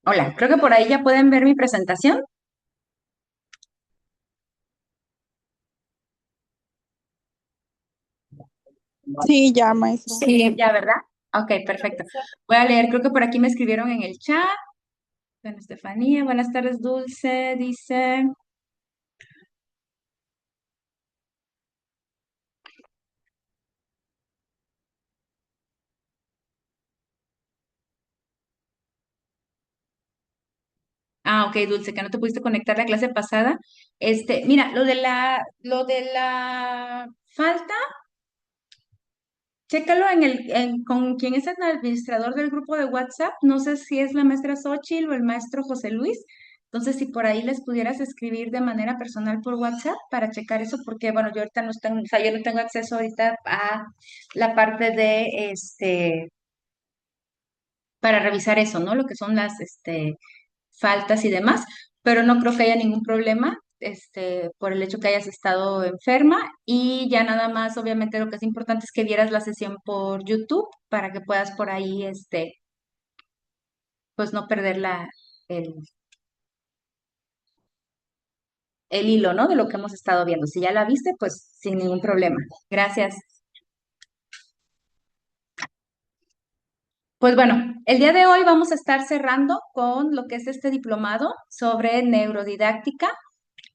Hola, creo que por ahí ya pueden ver mi presentación. Sí, ya, maestra. Sí, ya, ¿verdad? Ok, perfecto. Voy a leer, creo que por aquí me escribieron en el chat. Bueno, Estefanía, buenas tardes, Dulce, dice. Ah, ok, Dulce, que no te pudiste conectar la clase pasada. Mira, lo de la falta, chécalo con quien es el administrador del grupo de WhatsApp. No sé si es la maestra Xochitl o el maestro José Luis. Entonces, si por ahí les pudieras escribir de manera personal por WhatsApp para checar eso, porque bueno, yo ahorita no tengo, o sea, yo no tengo acceso ahorita a la parte de para revisar eso, ¿no? Lo que son las faltas y demás, pero no creo que haya ningún problema, por el hecho que hayas estado enferma y ya nada más, obviamente lo que es importante es que vieras la sesión por YouTube para que puedas por ahí, pues no perder el, el hilo, ¿no? De lo que hemos estado viendo. Si ya la viste, pues sin ningún problema. Gracias. Pues bueno, el día de hoy vamos a estar cerrando con lo que es este diplomado sobre neurodidáctica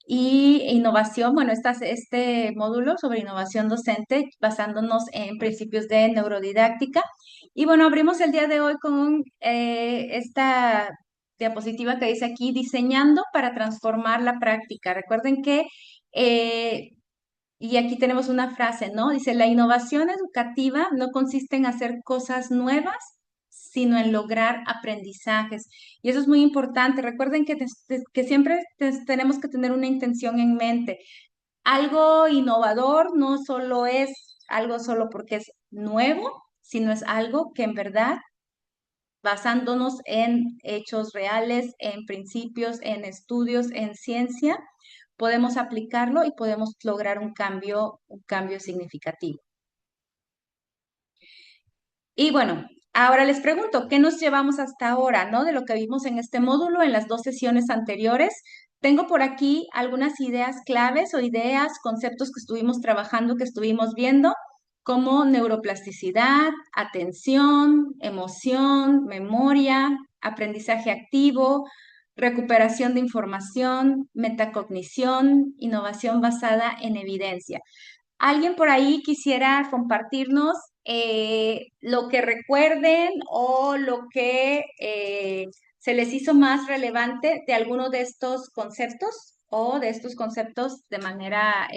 y innovación, bueno, este módulo sobre innovación docente basándonos en principios de neurodidáctica. Y bueno, abrimos el día de hoy con esta diapositiva que dice aquí, diseñando para transformar la práctica. Recuerden que, eh, y aquí tenemos una frase, ¿no? Dice, la innovación educativa no consiste en hacer cosas nuevas, sino en lograr aprendizajes. Y eso es muy importante. Recuerden que siempre tenemos que tener una intención en mente. Algo innovador no solo es algo solo porque es nuevo, sino es algo que en verdad, basándonos en hechos reales, en principios, en estudios, en ciencia, podemos aplicarlo y podemos lograr un cambio significativo. Y bueno, ahora les pregunto, ¿qué nos llevamos hasta ahora, no? De lo que vimos en este módulo, en las dos sesiones anteriores. Tengo por aquí algunas ideas claves o ideas, conceptos que estuvimos trabajando, que estuvimos viendo, como neuroplasticidad, atención, emoción, memoria, aprendizaje activo, recuperación de información, metacognición, innovación basada en evidencia. ¿Alguien por ahí quisiera compartirnos lo que recuerden o lo que se les hizo más relevante de alguno de estos conceptos o de estos conceptos de manera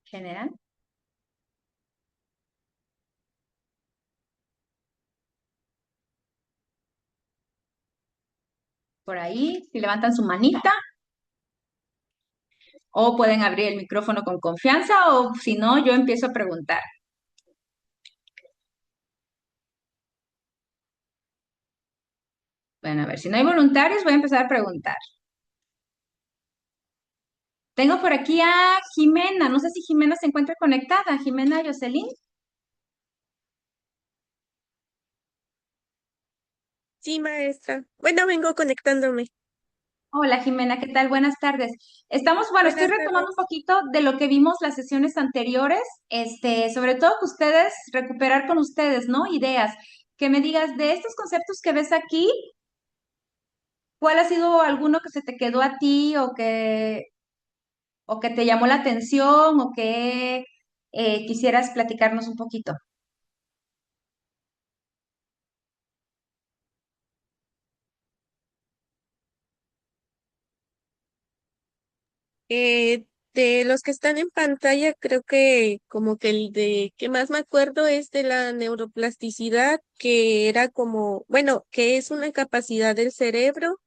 general? Por ahí, si levantan su manita o pueden abrir el micrófono con confianza o si no, yo empiezo a preguntar. Bueno, a ver, si no hay voluntarios, voy a empezar a preguntar. Tengo por aquí a Jimena, no sé si Jimena se encuentra conectada. Jimena Jocelyn. Sí, maestra. Bueno, vengo conectándome. Hola Jimena, ¿qué tal? Buenas tardes. Estamos, bueno, estoy Buenas retomando un tardes. poquito de lo que vimos las sesiones anteriores, sobre todo que ustedes, recuperar con ustedes, ¿no? Ideas, que me digas de estos conceptos que ves aquí, ¿cuál ha sido alguno que se te quedó a ti o que te llamó la atención o que quisieras platicarnos un poquito? De los que están en pantalla, creo que como que el de que más me acuerdo es de la neuroplasticidad, que era como, bueno, que es una capacidad del cerebro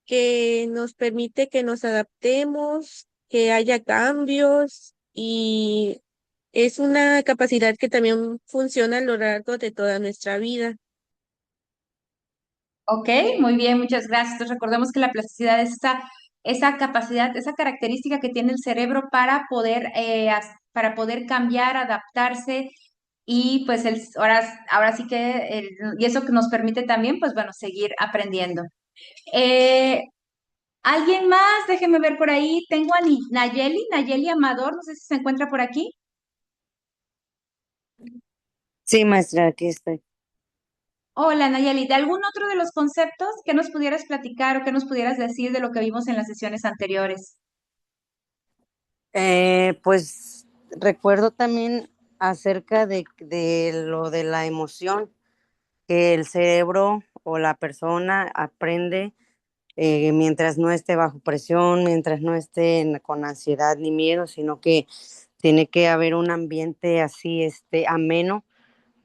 que nos permite que nos adaptemos, que haya cambios y es una capacidad que también funciona a lo largo de toda nuestra vida. Ok, muy bien, muchas gracias. Entonces, recordemos que la plasticidad es esta esa capacidad, esa característica que tiene el cerebro para poder, para poder cambiar, adaptarse y pues ahora sí que, y eso que nos permite también, pues bueno, seguir aprendiendo. Eh, ¿Alguien más? Déjeme ver por ahí. Tengo a Nayeli Amador, no sé si se encuentra por aquí. Sí, maestra, aquí estoy. Hola Nayeli, ¿de algún otro de los conceptos que nos pudieras platicar o que nos pudieras decir de lo que vimos en las sesiones anteriores? Pues recuerdo también acerca de lo de la emoción, que el cerebro o la persona aprende mientras no esté bajo presión, mientras no esté con ansiedad ni miedo, sino que tiene que haber un ambiente así, ameno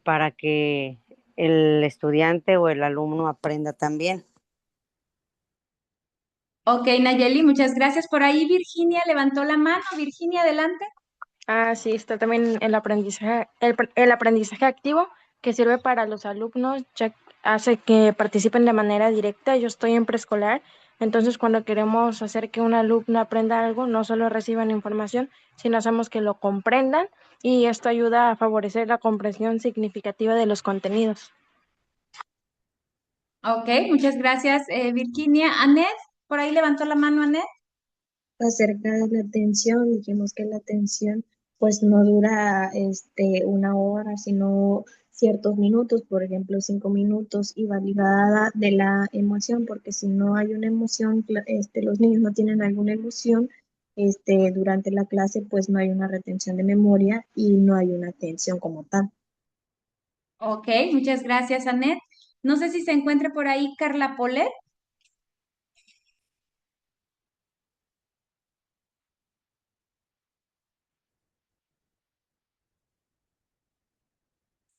para que el estudiante o el alumno aprenda también. Ok, Nayeli, muchas gracias. Por ahí Virginia levantó la mano. Virginia, adelante. Ah, sí, está también el aprendizaje, el aprendizaje activo que sirve para los alumnos, ya que hace que participen de manera directa. Yo estoy en preescolar, entonces cuando queremos hacer que un alumno aprenda algo, no solo reciban información, sino hacemos que lo comprendan y esto ayuda a favorecer la comprensión significativa de los contenidos. Ok, muchas gracias, Virginia. Anet, por ahí levantó la mano Anet. Acerca de la atención, dijimos que la atención pues no dura una hora, sino ciertos minutos, por ejemplo, 5 minutos, y va ligada de la emoción, porque si no hay una emoción, los niños no tienen alguna emoción, durante la clase, pues no hay una retención de memoria y no hay una atención como tal. Ok, muchas gracias, Anet. No sé si se encuentra por ahí Carla Polet.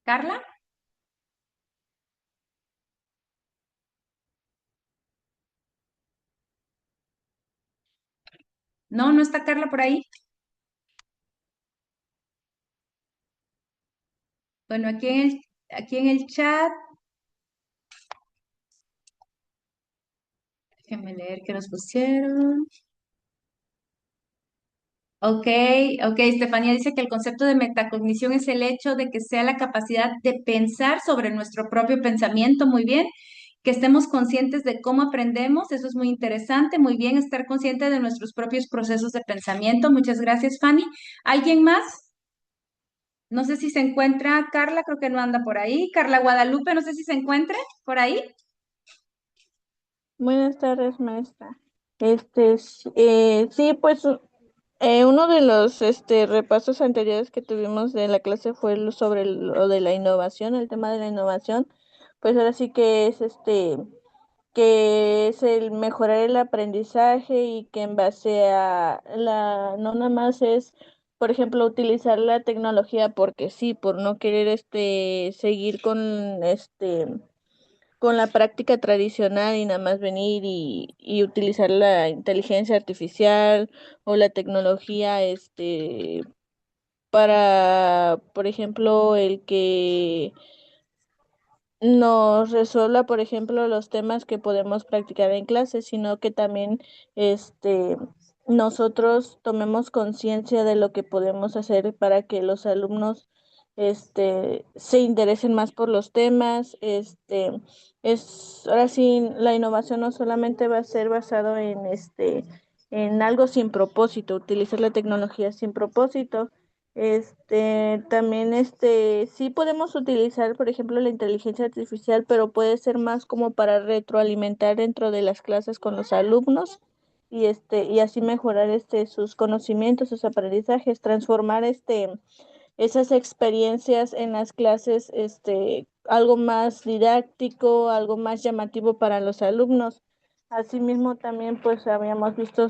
Carla. No, no está Carla por ahí. Bueno, aquí en el chat, déjenme leer qué nos pusieron. Ok, ok, Estefanía dice que el concepto de metacognición es el hecho de que sea la capacidad de pensar sobre nuestro propio pensamiento, muy bien, que estemos conscientes de cómo aprendemos, eso es muy interesante, muy bien, estar consciente de nuestros propios procesos de pensamiento. Muchas gracias, Fanny. ¿Alguien más? No sé si se encuentra Carla, creo que no anda por ahí. Carla Guadalupe, no sé si se encuentre por ahí. Buenas tardes, maestra. Sí, pues uno de los repasos anteriores que tuvimos de la clase fue sobre lo de la innovación, el tema de la innovación. Pues ahora sí que es que es el mejorar el aprendizaje y que en base a no nada más es, por ejemplo, utilizar la tecnología porque sí, por no querer seguir con la práctica tradicional y nada más venir y utilizar la inteligencia artificial o la tecnología para, por ejemplo, el que nos resuelva, por ejemplo, los temas que podemos practicar en clase, sino que también este nosotros tomemos conciencia de lo que podemos hacer para que los alumnos se interesen más por los temas. Ahora sí, la innovación no solamente va a ser basado en algo sin propósito, utilizar la tecnología sin propósito. También sí podemos utilizar, por ejemplo, la inteligencia artificial, pero puede ser más como para retroalimentar dentro de las clases con los alumnos y así mejorar sus conocimientos, sus aprendizajes, transformar esas experiencias en las clases, algo más didáctico, algo más llamativo para los alumnos. Asimismo, también pues habíamos visto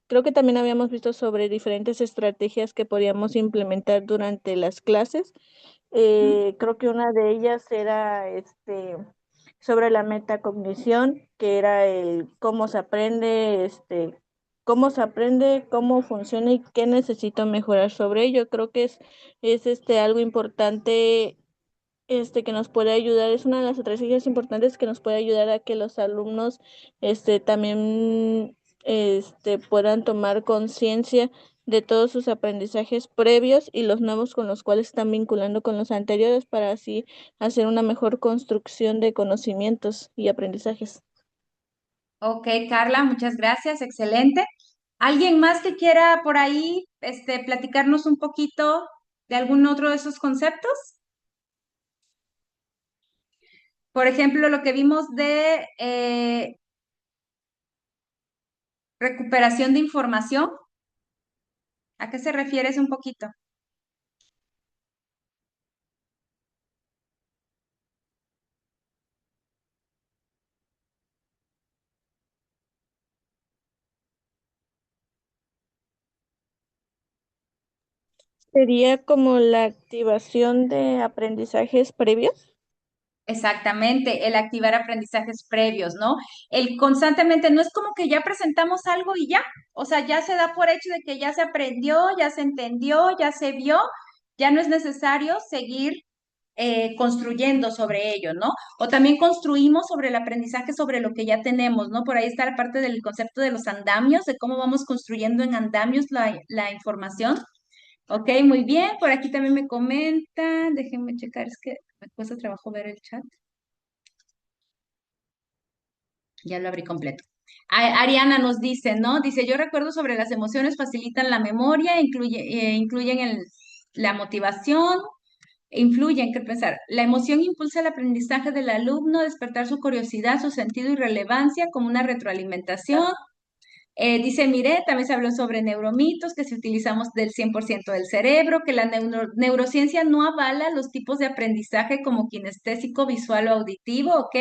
creo que también habíamos visto sobre diferentes estrategias que podíamos implementar durante las clases. Creo que una de ellas era sobre la metacognición, que era el cómo se aprende, cómo funciona y qué necesito mejorar sobre ello. Creo que es algo importante que nos puede ayudar, es una de las estrategias importantes que nos puede ayudar a que los alumnos también puedan tomar conciencia de todos sus aprendizajes previos y los nuevos con los cuales están vinculando con los anteriores para así hacer una mejor construcción de conocimientos y aprendizajes. Ok, Carla, muchas gracias, excelente. ¿Alguien más que quiera por ahí platicarnos un poquito de algún otro de esos conceptos? Por ejemplo, lo que vimos de recuperación de información, ¿a qué se refiere ese un poquito? Sería como la activación de aprendizajes previos. Exactamente, el activar aprendizajes previos, ¿no? El constantemente, no es como que ya presentamos algo y ya, o sea, ya se da por hecho de que ya se aprendió, ya se entendió, ya se vio, ya no es necesario seguir construyendo sobre ello, ¿no? O también construimos sobre el aprendizaje, sobre lo que ya tenemos, ¿no? Por ahí está la parte del concepto de los andamios, de cómo vamos construyendo en andamios la información. Ok, muy bien. Por aquí también me comentan, déjenme checar, es que me cuesta trabajo ver el chat. Ya lo abrí completo. Ariana nos dice, ¿no? Dice, yo recuerdo sobre las emociones facilitan la memoria, incluyen la motivación, influyen, ¿qué pensar? La emoción impulsa el aprendizaje del alumno, despertar su curiosidad, su sentido y relevancia como una retroalimentación. Dice, mire, también se habló sobre neuromitos, que si utilizamos del 100% del cerebro, que la neurociencia no avala los tipos de aprendizaje como kinestésico, visual o auditivo, ¿ok?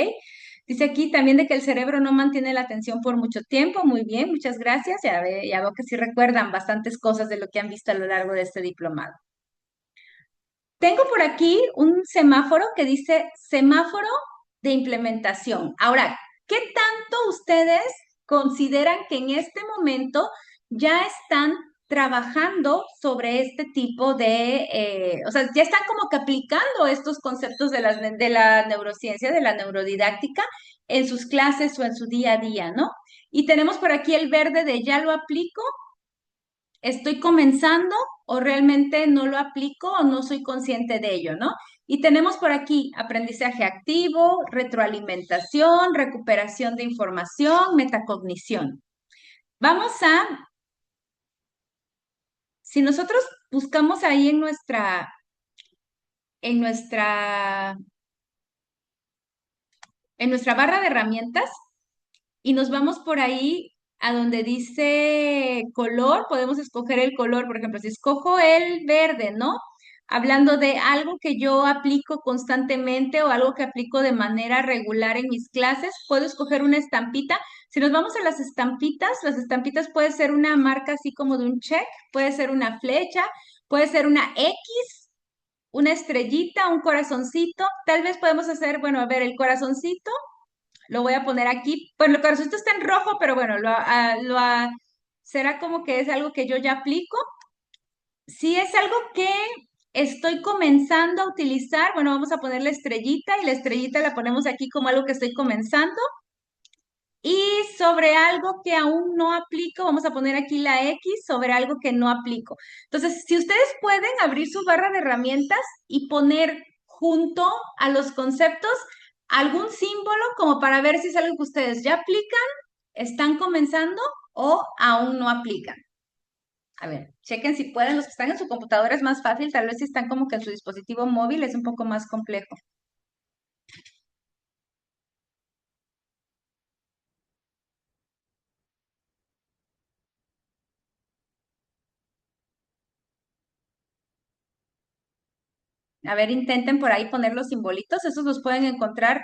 Dice aquí también de que el cerebro no mantiene la atención por mucho tiempo. Muy bien, muchas gracias. Ya veo que sí recuerdan bastantes cosas de lo que han visto a lo largo de este diplomado. Tengo por aquí un semáforo que dice semáforo de implementación. Ahora, ¿qué tanto ustedes consideran que en este momento ya están trabajando sobre este tipo o sea, ya están como que aplicando estos conceptos de la neurociencia, de la neurodidáctica en sus clases o en su día a día, ¿no? Y tenemos por aquí el verde de ya lo aplico, estoy comenzando o realmente no lo aplico o no soy consciente de ello, ¿no? Y tenemos por aquí aprendizaje activo, retroalimentación, recuperación de información, metacognición. Vamos a, si nosotros buscamos ahí en nuestra, en nuestra barra de herramientas, y nos vamos por ahí a donde dice color, podemos escoger el color, por ejemplo, si escojo el verde, ¿no? Hablando de algo que yo aplico constantemente o algo que aplico de manera regular en mis clases, puedo escoger una estampita. Si nos vamos a las estampitas puede ser una marca así como de un check, puede ser una flecha, puede ser una X, una estrellita, un corazoncito. Tal vez podemos hacer, bueno, a ver, el corazoncito lo voy a poner aquí. Bueno, el corazoncito está en rojo, pero bueno, será como que es algo que yo ya aplico. Si es algo que estoy comenzando a utilizar, bueno, vamos a poner la estrellita y la estrellita la ponemos aquí como algo que estoy comenzando. Y sobre algo que aún no aplico, vamos a poner aquí la X sobre algo que no aplico. Entonces, si ustedes pueden abrir su barra de herramientas y poner junto a los conceptos algún símbolo como para ver si es algo que ustedes ya aplican, están comenzando o aún no aplican. A ver, chequen si pueden. Los que están en su computadora es más fácil, tal vez si están como que en su dispositivo móvil es un poco más complejo. A ver, intenten por ahí poner los simbolitos, esos los pueden encontrar.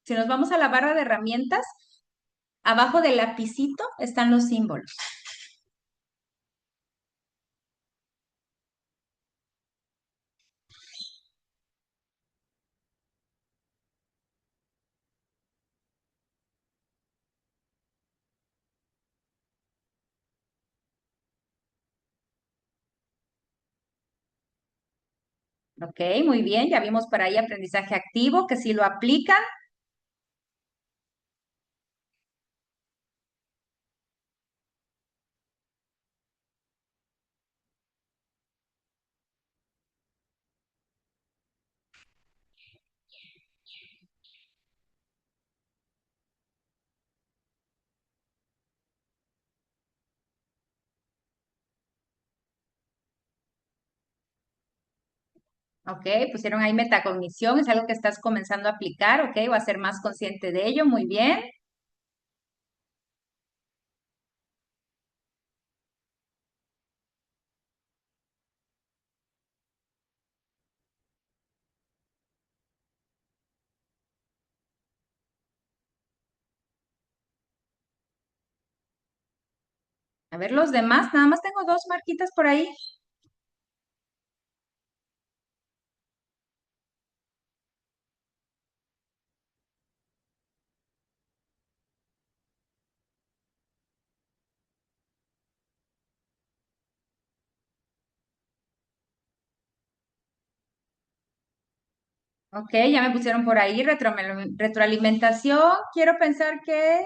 Si nos vamos a la barra de herramientas, abajo del lapicito están los símbolos. Ok, muy bien, ya vimos por ahí aprendizaje activo, que si lo aplican. Ok, pusieron ahí metacognición, es algo que estás comenzando a aplicar, ok, o a ser más consciente de ello, muy bien. A ver, los demás, nada más tengo dos marquitas por ahí. Ok, ya me pusieron por ahí retroalimentación. Quiero pensar que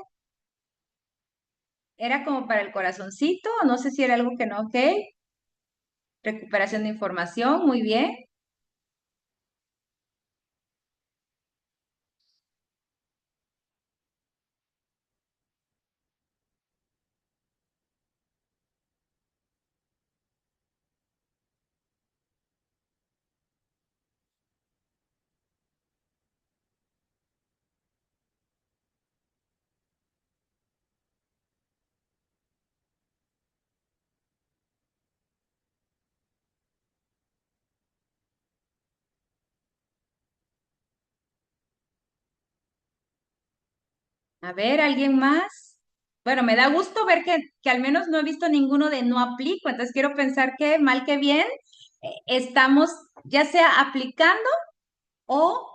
era como para el corazoncito, no sé si era algo que no, ok. Recuperación de información, muy bien. A ver, ¿alguien más? Bueno, me da gusto ver que al menos no he visto ninguno de no aplico, entonces quiero pensar que mal que bien estamos ya sea aplicando o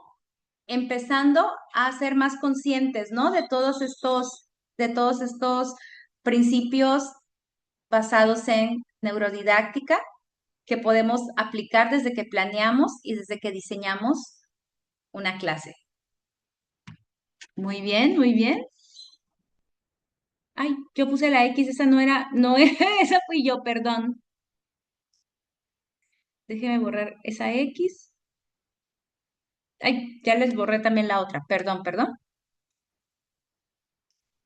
empezando a ser más conscientes, ¿no? De todos estos principios basados en neurodidáctica que podemos aplicar desde que planeamos y desde que diseñamos una clase. Muy bien, muy bien. Ay, yo puse la X, esa no era, no, esa fui yo, perdón. Déjeme borrar esa X. Ay, ya les borré también la otra, perdón, perdón.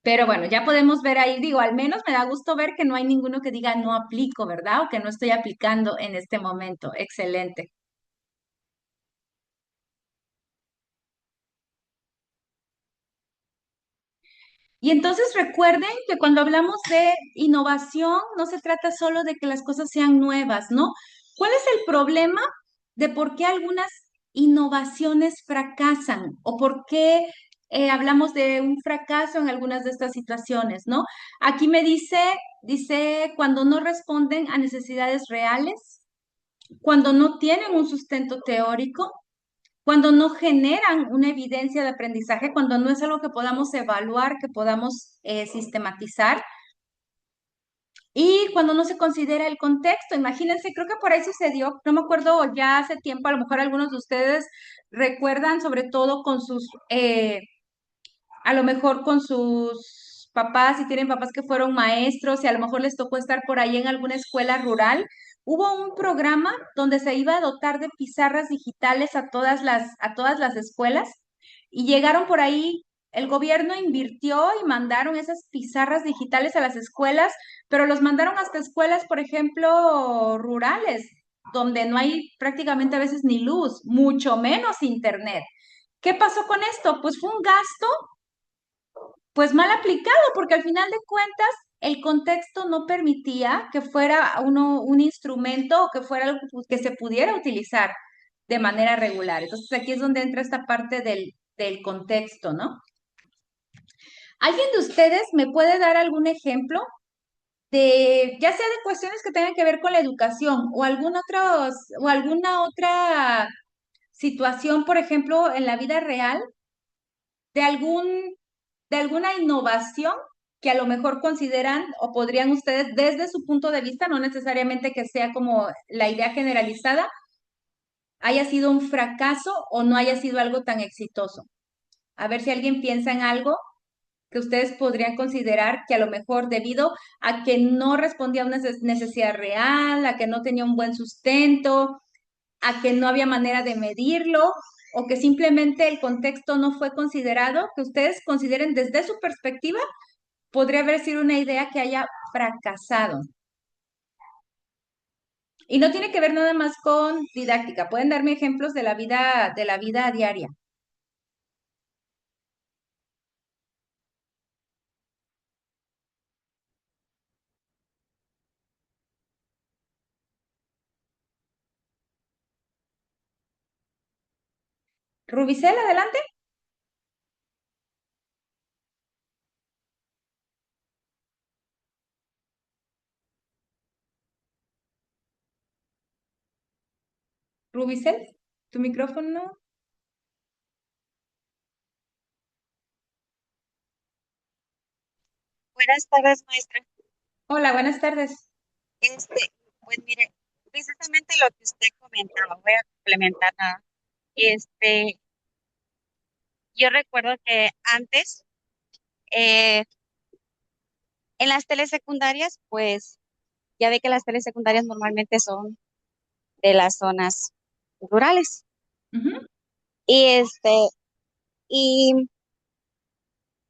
Pero bueno, ya podemos ver ahí, digo, al menos me da gusto ver que no hay ninguno que diga no aplico, ¿verdad? O que no estoy aplicando en este momento. Excelente. Y entonces recuerden que cuando hablamos de innovación, no se trata solo de que las cosas sean nuevas, ¿no? ¿Cuál es el problema de por qué algunas innovaciones fracasan o por qué hablamos de un fracaso en algunas de estas situaciones, ¿no? Aquí me dice cuando no responden a necesidades reales, cuando no tienen un sustento teórico, cuando no generan una evidencia de aprendizaje, cuando no es algo que podamos evaluar, que podamos sistematizar, y cuando no se considera el contexto. Imagínense, creo que por ahí sucedió, no me acuerdo ya hace tiempo, a lo mejor algunos de ustedes recuerdan, sobre todo con sus a lo mejor con sus papás, si tienen papás que fueron maestros y a lo mejor les tocó estar por ahí en alguna escuela rural, hubo un programa donde se iba a dotar de pizarras digitales a todas las escuelas y llegaron por ahí, el gobierno invirtió y mandaron esas pizarras digitales a las escuelas, pero los mandaron hasta escuelas, por ejemplo, rurales, donde no hay prácticamente a veces ni luz, mucho menos internet. ¿Qué pasó con esto? Pues fue un gasto pues mal aplicado, porque al final de cuentas el contexto no permitía que fuera un instrumento o que fuera algo que se pudiera utilizar de manera regular. Entonces aquí es donde entra esta parte del contexto, ¿no? ¿Alguien de ustedes me puede dar algún ejemplo de, ya sea de cuestiones que tengan que ver con la educación o alguna otra situación, por ejemplo, en la vida real, de de alguna innovación que a lo mejor consideran o podrían ustedes desde su punto de vista, no necesariamente que sea como la idea generalizada, haya sido un fracaso o no haya sido algo tan exitoso. A ver si alguien piensa en algo que ustedes podrían considerar que a lo mejor debido a que no respondía a una necesidad real, a que no tenía un buen sustento, a que no había manera de medirlo o que simplemente el contexto no fue considerado, que ustedes consideren desde su perspectiva, podría haber sido una idea que haya fracasado. Y no tiene que ver nada más con didáctica. Pueden darme ejemplos de la vida diaria. Rubicel, adelante. Rubicel, tu micrófono. Buenas tardes, maestra. Hola, buenas tardes. Este, pues mire, precisamente lo que usted comentaba, voy a complementar nada. Este, yo recuerdo que antes, eh, en las telesecundarias, pues ya ve que las telesecundarias normalmente son de las zonas rurales. Ujú. Y y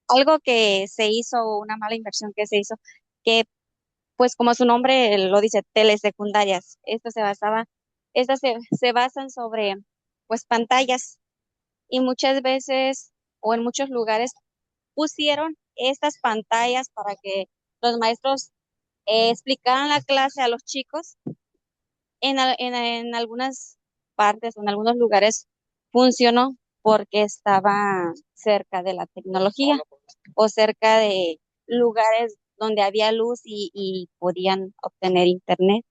algo que se hizo, una mala inversión que se hizo, que pues como su nombre lo dice, telesecundarias. Estas se basan sobre pues pantallas y muchas veces o en muchos lugares pusieron estas pantallas para que los maestros explicaran la clase a los chicos. En algunas partes o en algunos lugares funcionó porque estaba cerca de la tecnología o cerca de lugares donde había luz y podían obtener internet,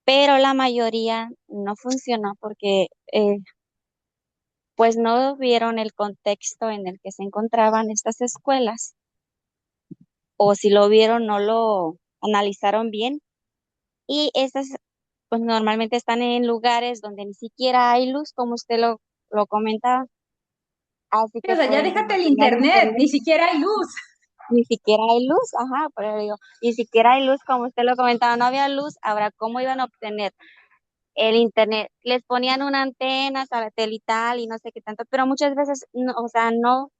pero la mayoría no funcionó porque pues no vieron el contexto en el que se encontraban estas escuelas, o si lo vieron no lo analizaron bien, y estas pues normalmente están en lugares donde ni siquiera hay luz, como usted lo comentaba, así Sí, o que sea, ya pues déjate no el tenían internet, internet, ni siquiera hay luz. ni siquiera hay luz, ajá, pero digo, ni siquiera hay luz, como usted lo comentaba, no había luz, ahora, ¿cómo iban a obtener el internet? Les ponían una antena satelital y no sé qué tanto, pero muchas veces, no, o sea, no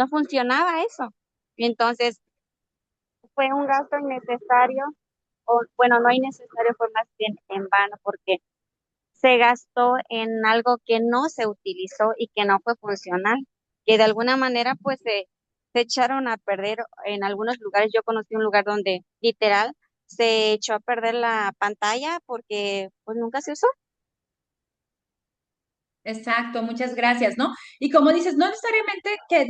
funcionaba eso. Y entonces fue un gasto innecesario, o bueno, no innecesario, fue más bien en vano, porque se gastó en algo que no se utilizó y que no fue funcional, que de alguna manera pues se echaron a perder en algunos lugares. Yo conocí un lugar donde literal se echó a perder la pantalla porque pues nunca se usó. Exacto, muchas gracias, ¿no? Y como dices, no necesariamente que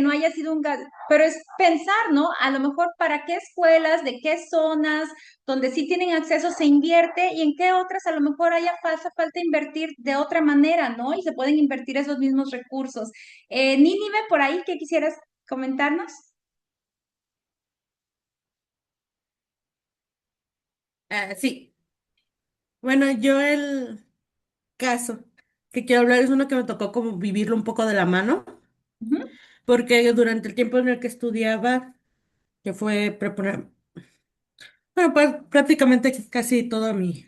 no haya sido un gasto, pero es pensar, ¿no? A lo mejor para qué escuelas, de qué zonas, donde sí tienen acceso se invierte y en qué otras a lo mejor hace falta invertir de otra manera, ¿no? Y se pueden invertir esos mismos recursos. Nínive, por ahí, ¿qué quisieras comentarnos? Sí, bueno, yo el caso que quiero hablar es uno que me tocó como vivirlo un poco de la mano, Ujú. porque durante el tiempo en el que estudiaba, que fue bueno, pues prácticamente casi todo mi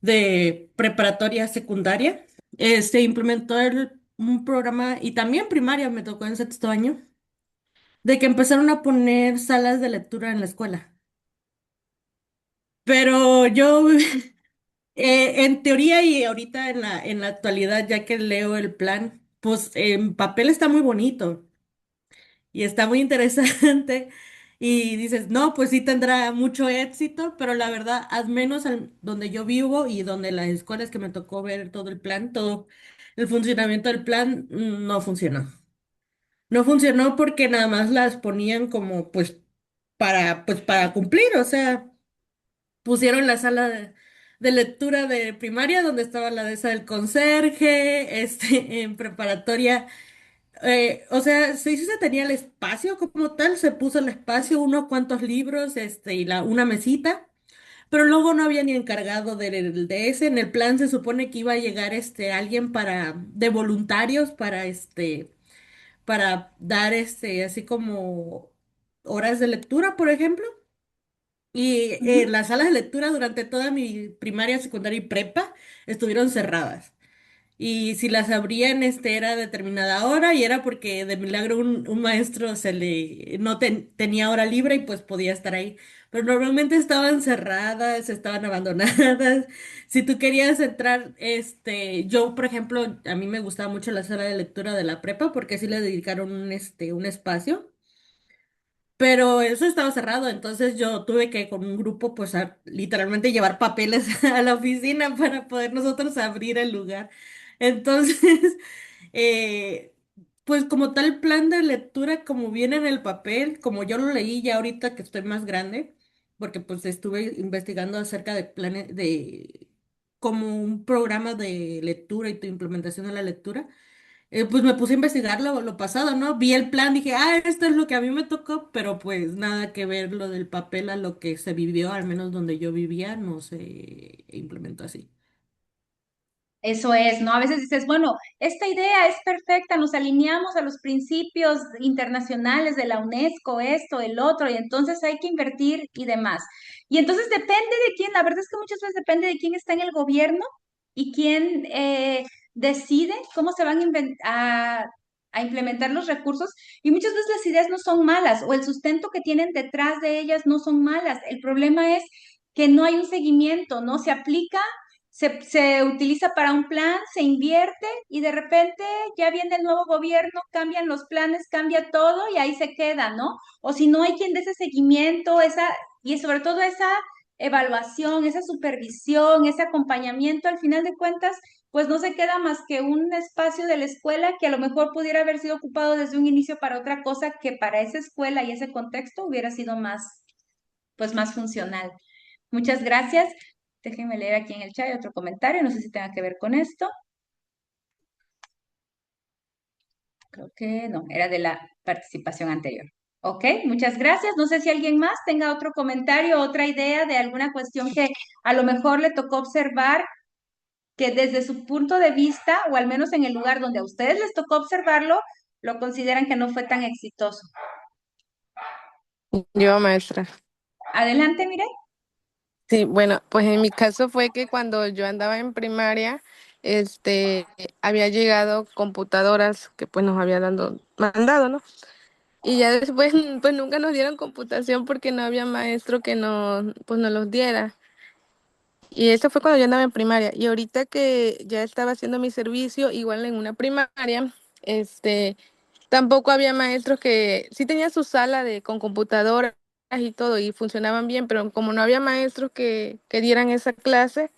de preparatoria secundaria, se implementó un programa y también primaria me tocó en sexto año, de que empezaron a poner salas de lectura en la escuela. Pero yo en teoría y ahorita en la actualidad, ya que leo el plan, pues en papel está muy bonito y está muy interesante. Y dices, no, pues sí tendrá mucho éxito, pero la verdad, al menos donde yo vivo y donde las escuelas que me tocó ver todo el plan, todo el funcionamiento del plan, no funcionó. No funcionó porque nada más las ponían como pues para cumplir, o sea pusieron la sala de lectura de primaria donde estaba la de esa del conserje, en preparatoria, o sea, sí se tenía el espacio como tal, se puso el espacio, unos cuantos libros, y una mesita, pero luego no había ni encargado de ese. En el plan se supone que iba a llegar alguien de voluntarios para dar así como horas de lectura, por ejemplo. Y Ujú. las salas de lectura durante toda mi primaria, secundaria y prepa estuvieron cerradas. Y si las abrían, era a determinada hora y era porque de milagro un maestro no tenía hora libre y pues podía estar ahí. Pero normalmente estaban cerradas, estaban abandonadas. Si tú querías entrar, yo, por ejemplo, a mí me gustaba mucho la sala de lectura de la prepa porque sí le dedicaron un espacio. Pero eso estaba cerrado, entonces yo tuve que con un grupo pues literalmente llevar papeles a la oficina para poder nosotros abrir el lugar. Entonces, eh, pues como tal plan de lectura como viene en el papel, como yo lo leí ya ahorita que estoy más grande, porque pues estuve investigando acerca de planes de como un programa de lectura y tu implementación de la lectura. Pues me puse a investigar lo pasado, ¿no? Vi el plan, dije, esto es lo que a mí me tocó, pero pues nada que ver lo del papel a lo que se vivió, al menos donde yo vivía, no se implementó así. Eso es, ¿no? A veces dices, bueno, esta idea es perfecta, nos alineamos a los principios internacionales de la UNESCO, esto, el otro, y entonces hay que invertir y demás. Y entonces depende de quién, la verdad es que muchas veces depende de quién está en el gobierno y quién decide cómo se van a implementar los recursos. Y muchas veces las ideas no son malas o el sustento que tienen detrás de ellas no son malas. El problema es que no hay un seguimiento, ¿no? Se aplica, se utiliza para un plan, se invierte y de repente ya viene el nuevo gobierno, cambian los planes, cambia todo y ahí se queda, ¿no? O si no hay quien dé ese seguimiento, y sobre todo esa evaluación, esa supervisión, ese acompañamiento, al final de cuentas, pues no se queda más que un espacio de la escuela que a lo mejor pudiera haber sido ocupado desde un inicio para otra cosa que para esa escuela y ese contexto hubiera sido más, pues más funcional. Muchas gracias. Déjenme leer aquí en el chat otro comentario, no sé si tenga que ver con esto. Creo que no, era de la participación anterior. Ok, muchas gracias. No sé si alguien más tenga otro comentario, otra idea de alguna cuestión que a lo mejor le tocó observar, que desde su punto de vista, o al menos en el lugar donde a ustedes les tocó observarlo, lo consideran que no fue tan exitoso. Yo, maestra. Adelante, mire. Sí, bueno, pues en mi caso fue que cuando yo andaba en primaria, había llegado computadoras que pues nos había mandado, ¿no? Y ya después, pues nunca nos dieron computación porque no había maestro que pues nos los diera. Y eso fue cuando yo andaba en primaria. Y ahorita que ya estaba haciendo mi servicio, igual en una primaria, tampoco había maestros que sí tenían su sala con computadoras y todo y funcionaban bien, pero como no había maestros que dieran esa clase,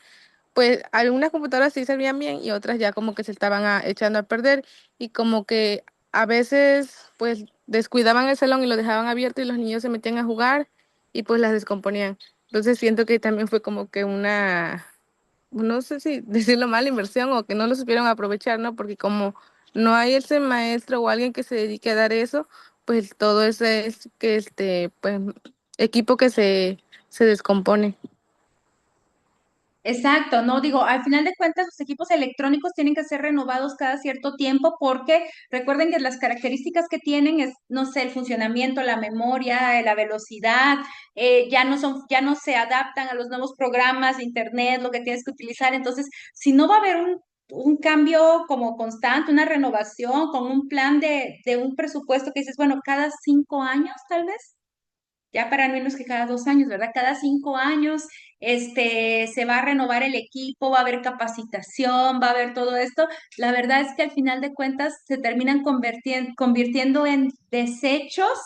pues algunas computadoras sí servían bien y otras ya como que se estaban echando a perder y como que a veces pues descuidaban el salón y lo dejaban abierto y los niños se metían a jugar y pues las descomponían. Entonces siento que también fue como que no sé si decirlo mal, inversión o que no lo supieron aprovechar, ¿no? Porque como no hay ese maestro o alguien que se dedique a dar eso, pues todo ese pues equipo que se descompone. Exacto, no digo, al final de cuentas los equipos electrónicos tienen que ser renovados cada cierto tiempo porque recuerden que las características que tienen es, no sé, el funcionamiento, la memoria, la velocidad, ya no se adaptan a los nuevos programas de internet, lo que tienes que utilizar. Entonces, si no va a haber un cambio como constante, una renovación con un plan de un presupuesto que dices, bueno, cada 5 años tal vez ya para menos que cada 2 años, ¿verdad? Cada 5 años, se va a renovar el equipo, va a haber capacitación, va a haber todo esto. La verdad es que al final de cuentas se terminan convirtiendo en desechos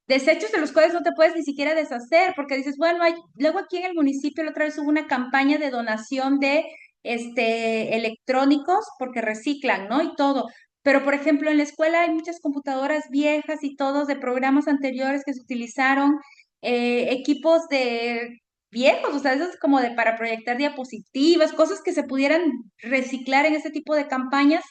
de los cuales no te puedes ni siquiera deshacer, porque dices, bueno, luego aquí en el municipio la otra vez hubo una campaña de donación de electrónicos porque reciclan, ¿no? Y todo. Pero, por ejemplo, en la escuela hay muchas computadoras viejas y todos de programas anteriores que se utilizaron, equipos de viejos, o sea, eso es como de para proyectar diapositivas, cosas que se pudieran reciclar en ese tipo de campañas,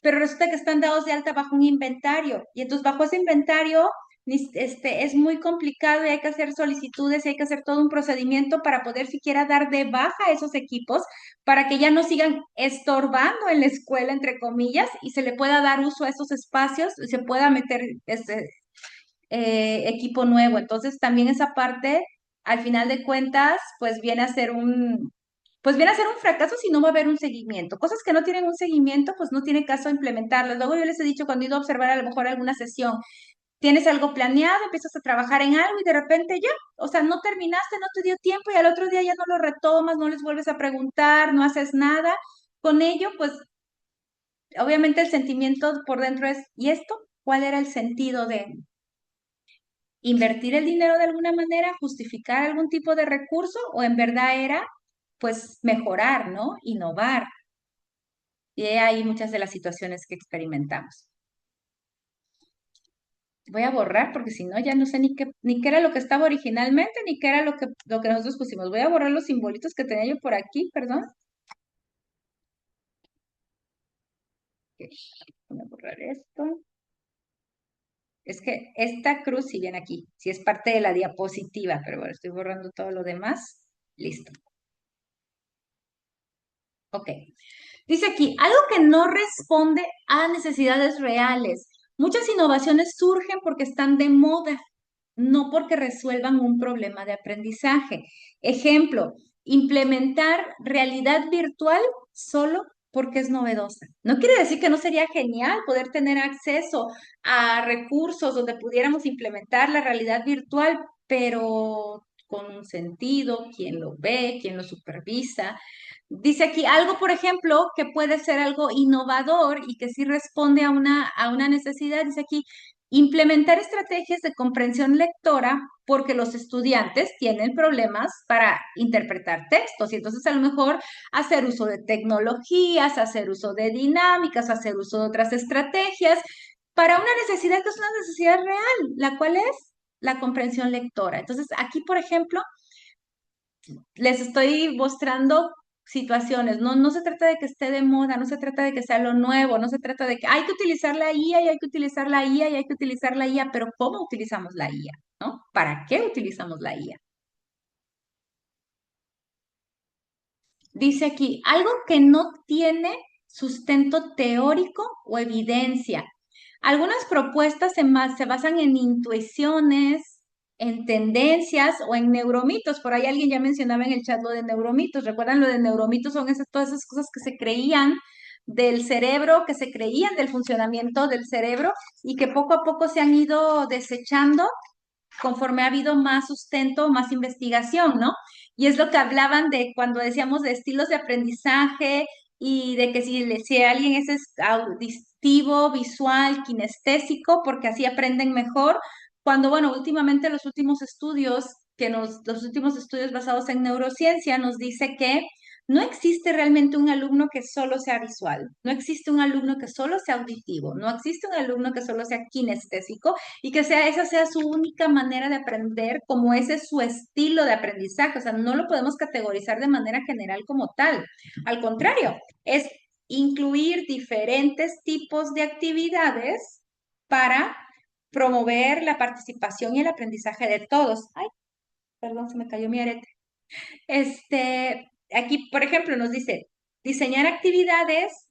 pero resulta que están dados de alta bajo un inventario. Y entonces bajo ese inventario es muy complicado y hay que hacer solicitudes y hay que hacer todo un procedimiento para poder siquiera dar de baja esos equipos para que ya no sigan estorbando en la escuela, entre comillas, y se le pueda dar uso a esos espacios y se pueda meter equipo nuevo. Entonces, también esa parte, al final de cuentas, pues viene a ser un fracaso si no va a haber un seguimiento. Cosas que no tienen un seguimiento, pues no tiene caso implementarlas. Luego yo les he dicho cuando he ido a observar a lo mejor alguna sesión, tienes algo planeado, empiezas a trabajar en algo y de repente ya, o sea, no terminaste, no te dio tiempo y al otro día ya no lo retomas, no les vuelves a preguntar, no haces nada. Con ello, pues obviamente el sentimiento por dentro es, ¿y esto? ¿Cuál era el sentido de invertir el dinero de alguna manera, justificar algún tipo de recurso o en verdad era pues mejorar, ¿no? Innovar. Y hay muchas de las situaciones que experimentamos. Voy a borrar porque si no ya no sé ni qué era lo que estaba originalmente, ni qué era lo que nosotros pusimos. Voy a borrar los simbolitos que tenía yo por aquí, perdón. Ok, voy a borrar esto. Es que esta cruz sí viene aquí, sí es parte de la diapositiva, pero bueno, estoy borrando todo lo demás. Listo. Ok. Dice aquí, algo que no responde a necesidades reales. Muchas innovaciones surgen porque están de moda, no porque resuelvan un problema de aprendizaje. Ejemplo, implementar realidad virtual solo porque es novedosa. No quiere decir que no sería genial poder tener acceso a recursos donde pudiéramos implementar la realidad virtual, pero con un sentido, quién lo ve, quién lo supervisa. Dice aquí algo, por ejemplo, que puede ser algo innovador y que sí responde a una necesidad. Dice aquí, implementar estrategias de comprensión lectora porque los estudiantes tienen problemas para interpretar textos y entonces a lo mejor hacer uso de tecnologías, hacer uso de dinámicas, hacer uso de otras estrategias para una necesidad que es una necesidad real, la cual es la comprensión lectora. Entonces aquí, por ejemplo, les estoy mostrando situaciones. No, no se trata de que esté de moda, no se trata de que sea lo nuevo, no se trata de que hay que utilizar la IA y hay que utilizar la IA y hay que utilizar la IA, pero ¿cómo utilizamos la IA? ¿No? ¿Para qué utilizamos la IA? Dice aquí, algo que no tiene sustento teórico o evidencia. Algunas propuestas se basan en intuiciones, en tendencias o en neuromitos. Por ahí alguien ya mencionaba en el chat lo de neuromitos. ¿Recuerdan lo de neuromitos? Son todas esas cosas que se creían del cerebro, que se creían del funcionamiento del cerebro y que poco a poco se han ido desechando conforme ha habido más sustento, más investigación, ¿no? Y es lo que hablaban de cuando decíamos de estilos de aprendizaje y de que si alguien es auditivo, visual, kinestésico, porque así aprenden mejor, cuando, bueno, últimamente los últimos estudios basados en neurociencia nos dice que no existe realmente un alumno que solo sea visual, no existe un alumno que solo sea auditivo, no existe un alumno que solo sea kinestésico, y que esa sea su única manera de aprender, como ese es su estilo de aprendizaje. O sea, no lo podemos categorizar de manera general como tal. Al contrario, es incluir diferentes tipos de actividades para promover la participación y el aprendizaje de todos. Ay, perdón, se me cayó mi arete. Aquí, por ejemplo, nos dice diseñar actividades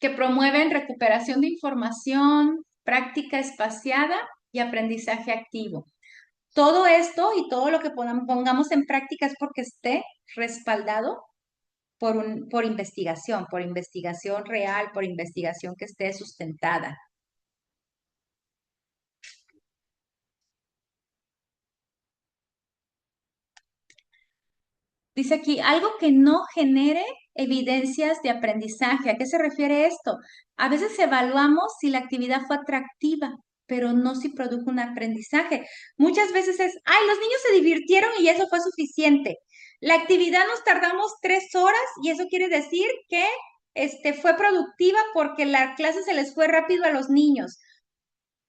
que promueven recuperación de información, práctica espaciada y aprendizaje activo. Todo esto y todo lo que pongamos en práctica es porque esté respaldado por investigación real, por investigación que esté sustentada. Dice aquí, algo que no genere evidencias de aprendizaje. ¿A qué se refiere esto? A veces evaluamos si la actividad fue atractiva, pero no si produjo un aprendizaje. Muchas veces es, ay, los niños se divirtieron y eso fue suficiente. La actividad nos tardamos 3 horas y eso quiere decir que fue productiva porque la clase se les fue rápido a los niños,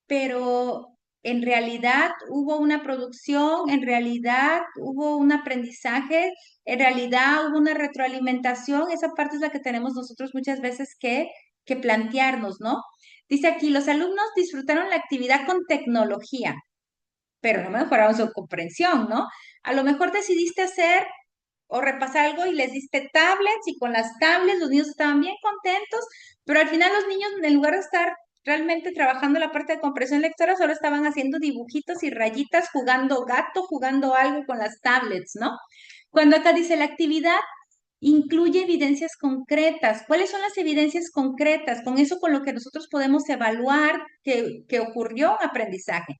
pero en realidad hubo una producción, en realidad hubo un aprendizaje, en realidad hubo una retroalimentación. Esa parte es la que tenemos nosotros muchas veces que plantearnos, ¿no? Dice aquí, los alumnos disfrutaron la actividad con tecnología, pero no mejoraron su comprensión, ¿no? A lo mejor decidiste hacer o repasar algo y les diste tablets y con las tablets los niños estaban bien contentos, pero al final los niños en lugar de estar realmente trabajando la parte de comprensión lectora, solo estaban haciendo dibujitos y rayitas, jugando gato, jugando algo con las tablets, ¿no? Cuando acá dice la actividad incluye evidencias concretas. ¿Cuáles son las evidencias concretas? Con eso con lo que nosotros podemos evaluar que ocurrió un aprendizaje.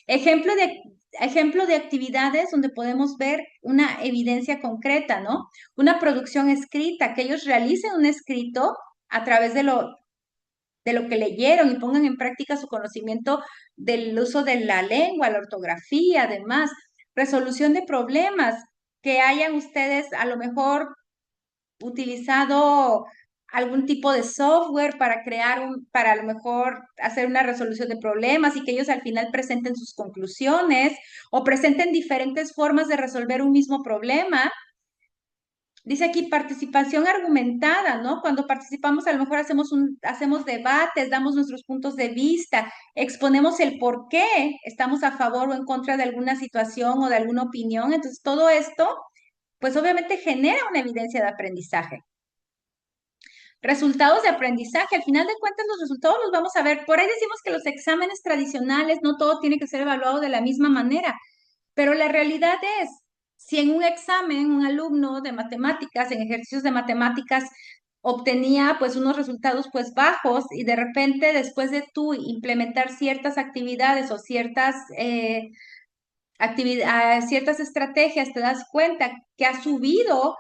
Ejemplo de actividades donde podemos ver una evidencia concreta, ¿no? Una producción escrita, que ellos realicen un escrito a través de lo que leyeron y pongan en práctica su conocimiento del uso de la lengua, la ortografía, además, resolución de problemas, que hayan ustedes a lo mejor utilizado algún tipo de software para para a lo mejor hacer una resolución de problemas y que ellos al final presenten sus conclusiones o presenten diferentes formas de resolver un mismo problema. Dice aquí participación argumentada, ¿no? Cuando participamos a lo mejor hacemos debates, damos nuestros puntos de vista, exponemos el por qué estamos a favor o en contra de alguna situación o de alguna opinión. Entonces, todo esto, pues obviamente genera una evidencia de aprendizaje. Resultados de aprendizaje. Al final de cuentas, los resultados los vamos a ver. Por ahí decimos que los exámenes tradicionales no todo tiene que ser evaluado de la misma manera, pero la realidad es, si en un examen un alumno de matemáticas, en ejercicios de matemáticas, obtenía pues unos resultados pues bajos y de repente después de tú implementar ciertas actividades o ciertas estrategias, te das cuenta que ha subido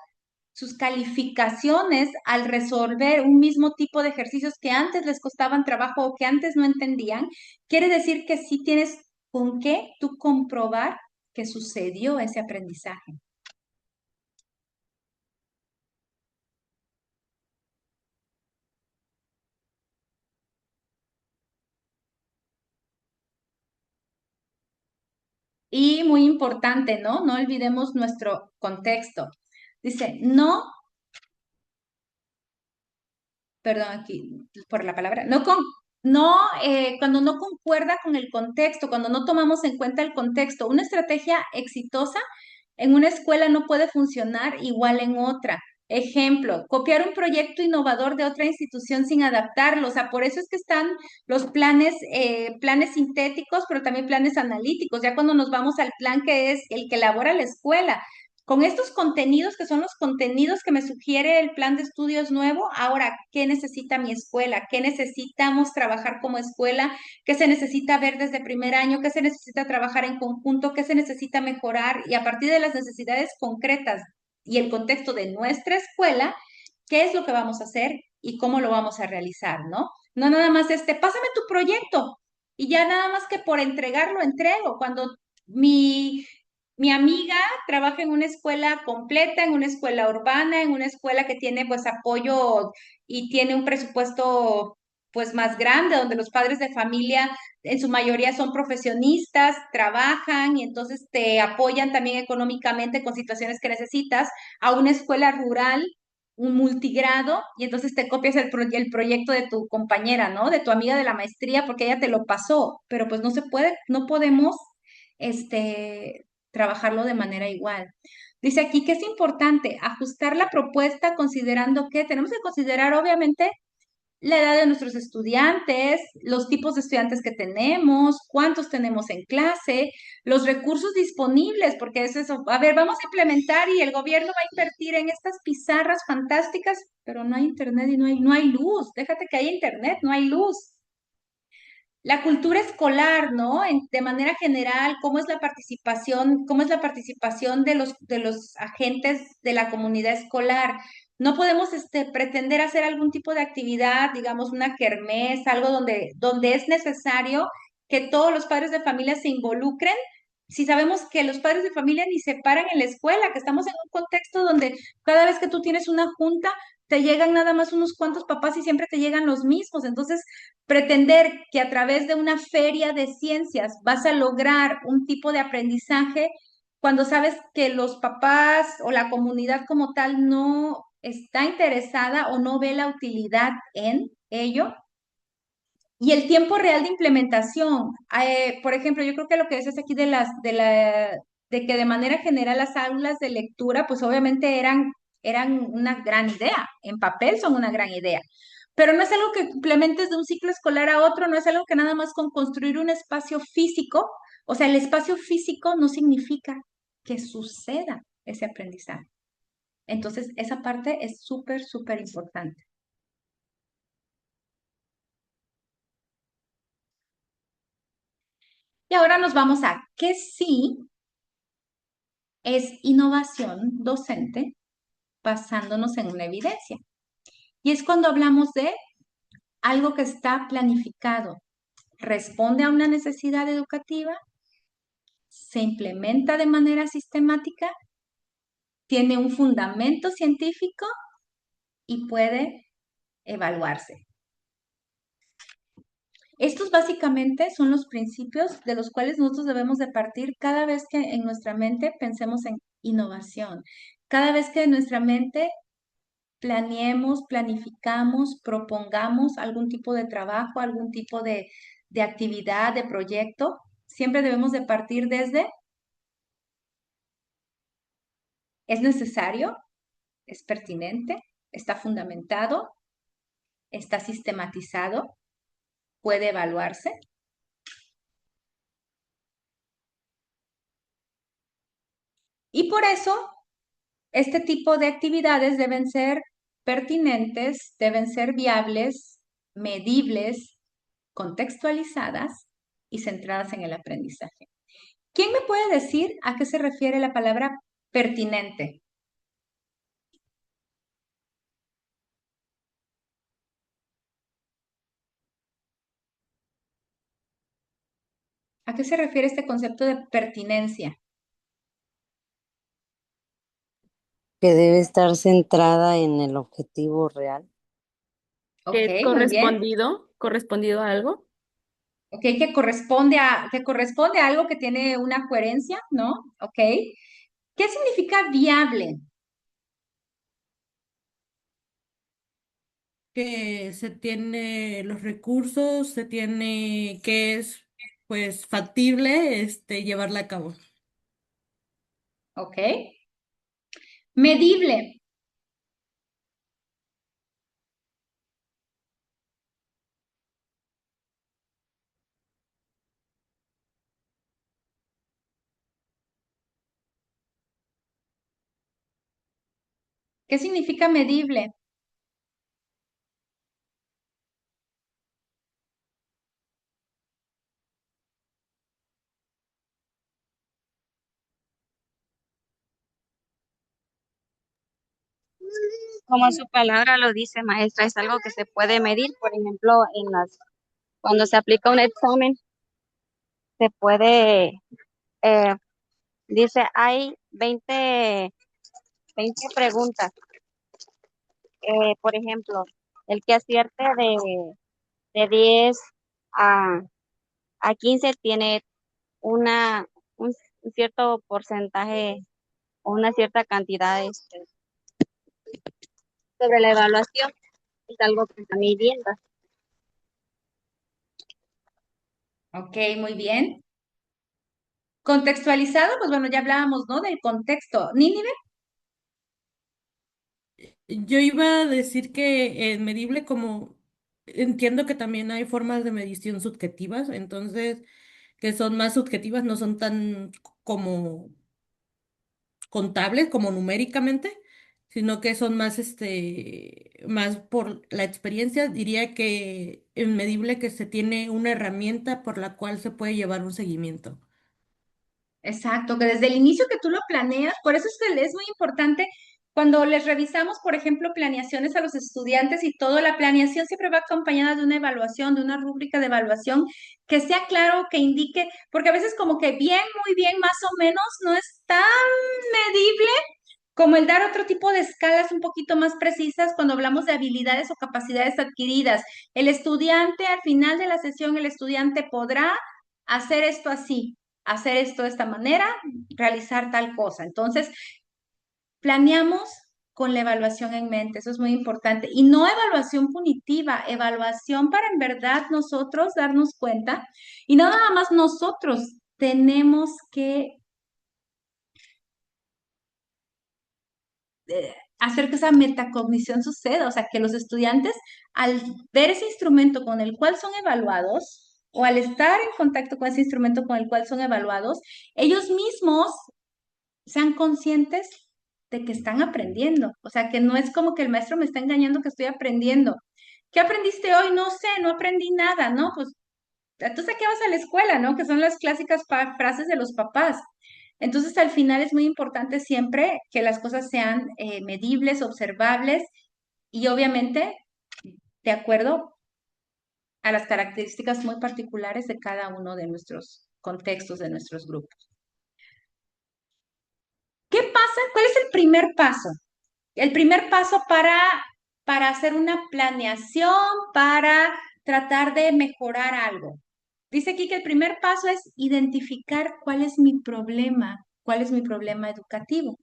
sus calificaciones al resolver un mismo tipo de ejercicios que antes les costaban trabajo o que antes no entendían, quiere decir que sí tienes con qué tú comprobar que sucedió ese aprendizaje. Y muy importante, ¿no? No olvidemos nuestro contexto. Dice, no, perdón aquí por la palabra, cuando no concuerda con el contexto, cuando no tomamos en cuenta el contexto, una estrategia exitosa en una escuela no puede funcionar igual en otra. Ejemplo, copiar un proyecto innovador de otra institución sin adaptarlo. O sea, por eso es que están los planes sintéticos, pero también planes analíticos. Ya cuando nos vamos al plan que es el que elabora la escuela, con estos contenidos que son los contenidos que me sugiere el plan de estudios nuevo, ahora, ¿qué necesita mi escuela? ¿Qué necesitamos trabajar como escuela? ¿Qué se necesita ver desde primer año? ¿Qué se necesita trabajar en conjunto? ¿Qué se necesita mejorar? Y a partir de las necesidades concretas y el contexto de nuestra escuela, ¿qué es lo que vamos a hacer y cómo lo vamos a realizar, ¿no? No nada más pásame tu proyecto y ya nada más que por entregarlo entrego. Cuando mi amiga trabaja en una escuela completa, en una escuela urbana, en una escuela que tiene pues apoyo y tiene un presupuesto pues más grande, donde los padres de familia en su mayoría son profesionistas, trabajan y entonces te apoyan también económicamente con situaciones que necesitas, a una escuela rural, un multigrado, y entonces te copias el proyecto de tu compañera, ¿no? De tu amiga de la maestría, porque ella te lo pasó, pero pues no se puede, no podemos, trabajarlo de manera igual. Dice aquí que es importante ajustar la propuesta considerando que tenemos que considerar obviamente la edad de nuestros estudiantes, los tipos de estudiantes que tenemos, cuántos tenemos en clase, los recursos disponibles, porque es eso. A ver, vamos a implementar y el gobierno va a invertir en estas pizarras fantásticas, pero no hay internet y no hay luz. Déjate que haya internet, no hay luz. La cultura escolar, ¿no? De manera general, cómo es la participación de los agentes de la comunidad escolar? No podemos pretender hacer algún tipo de actividad, digamos una kermés, algo donde es necesario que todos los padres de familia se involucren. Si sabemos que los padres de familia ni se paran en la escuela, que estamos en un contexto donde cada vez que tú tienes una junta, te llegan nada más unos cuantos papás y siempre te llegan los mismos. Entonces, pretender que a través de una feria de ciencias vas a lograr un tipo de aprendizaje cuando sabes que los papás o la comunidad como tal no está interesada o no ve la utilidad en ello, Y el tiempo real de implementación. Por ejemplo, yo creo que lo que dices aquí de que de manera general las aulas de lectura, pues obviamente eran una gran idea. En papel son una gran idea. Pero no es algo que implementes de un ciclo escolar a otro, no es algo que nada más con construir un espacio físico, o sea, el espacio físico no significa que suceda ese aprendizaje. Entonces, esa parte es súper, súper importante. Y ahora nos vamos a qué sí es innovación docente basándonos en una evidencia. Y es cuando hablamos de algo que está planificado, responde a una necesidad educativa, se implementa de manera sistemática, tiene un fundamento científico y puede evaluarse. Estos básicamente son los principios de los cuales nosotros debemos de partir cada vez que en nuestra mente pensemos en innovación, cada vez que en nuestra mente planeemos, planificamos, propongamos algún tipo de trabajo, algún tipo de actividad, de proyecto, siempre debemos de partir desde, ¿es necesario? ¿Es pertinente? ¿Está fundamentado? ¿Está sistematizado? ¿Puede evaluarse? Y por eso, este tipo de actividades deben ser pertinentes, deben ser viables, medibles, contextualizadas y centradas en el aprendizaje. ¿Quién me puede decir a qué se refiere la palabra pertinente? ¿A qué se refiere este concepto de pertinencia? Que debe estar centrada en el objetivo real. Ok, Que es muy bien. correspondido a algo. Ok, que corresponde a algo que tiene una coherencia, ¿no? Ok. ¿Qué significa viable? Que se tiene los recursos, se tiene que es pues factible llevarla a cabo. Ok. Medible. ¿Qué significa medible? Como su palabra lo dice, maestra, es algo que se puede medir. Por ejemplo, cuando se aplica un examen, se puede, eh, dice, hay 20 preguntas. Por ejemplo, el que acierte de 10 a, a 15 tiene una, un cierto porcentaje o una cierta cantidad sobre la evaluación. Es algo que está midiendo. Ok, muy bien. Contextualizado, pues bueno, ya hablábamos, ¿no? Del contexto. Nínive, Yo iba a decir que medible como entiendo que también hay formas de medición subjetivas, entonces que son más subjetivas, no son tan como contables, como numéricamente, sino que son más más por la experiencia, diría que es medible que se tiene una herramienta por la cual se puede llevar un seguimiento. exacto, que desde el inicio que tú lo planeas, por eso es muy importante cuando les revisamos, por ejemplo, planeaciones a los estudiantes y todo, la planeación siempre va acompañada de una evaluación, de una rúbrica de evaluación que sea claro, que indique, porque a veces como que bien, muy bien, más o menos, no es tan medible como el dar otro tipo de escalas un poquito más precisas cuando hablamos de habilidades o capacidades adquiridas. El estudiante, al final de la sesión, el estudiante podrá hacer esto así, hacer esto de esta manera, realizar tal cosa. Entonces, planeamos con la evaluación en mente, eso es muy importante. Y no evaluación punitiva, evaluación para en verdad nosotros darnos cuenta. Y no nada más nosotros tenemos que hacer que esa metacognición suceda, o sea, que los estudiantes al ver ese instrumento con el cual son evaluados o al estar en contacto con ese instrumento con el cual son evaluados, ellos mismos sean conscientes de que están aprendiendo. O sea, que no es como que el maestro me está engañando que estoy aprendiendo. ¿Qué aprendiste hoy? No sé, no aprendí nada, ¿no? Pues entonces, ¿a qué vas a la escuela, no? Que son las clásicas frases de los papás. Entonces, al final es muy importante siempre que las cosas sean medibles, observables y obviamente de acuerdo a las características muy particulares de cada uno de nuestros contextos, de nuestros grupos. ¿Qué pasa? ¿Cuál es el primer paso? El primer paso para hacer una planeación, para tratar de mejorar algo. Dice aquí que el primer paso es identificar cuál es mi problema educativo.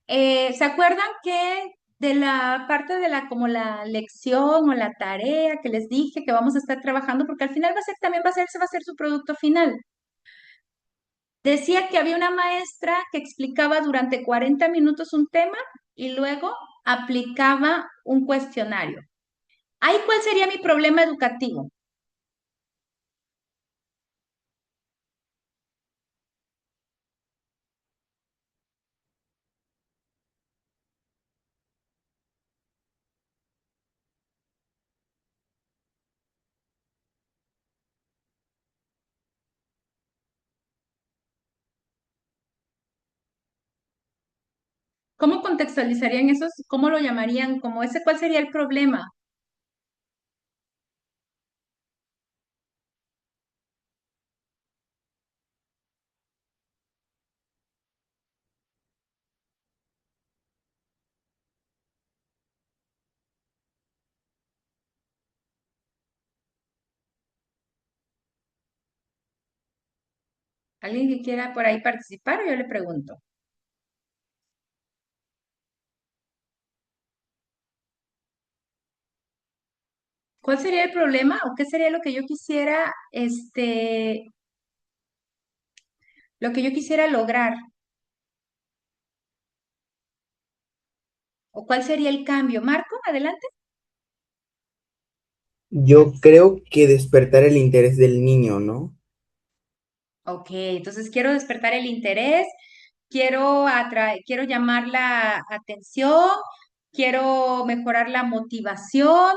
¿Se acuerdan que de la parte de la como la lección o la tarea que les dije que vamos a estar trabajando, porque al final también se va a hacer su producto final? Decía que había una maestra que explicaba durante 40 minutos un tema y luego aplicaba un cuestionario. ¿Ahí cuál sería mi problema educativo? ¿Cómo contextualizarían eso? ¿Cómo lo llamarían? Como ese, ¿cuál sería el problema? ¿Alguien que quiera por ahí participar o yo le pregunto? ¿Cuál sería el problema o qué sería lo que yo quisiera, lo que yo quisiera lograr? ¿O cuál sería el cambio? Marco, adelante. Yo creo que despertar el interés del niño, ¿no? Ok, entonces quiero despertar el interés, quiero llamar la atención, quiero mejorar la motivación.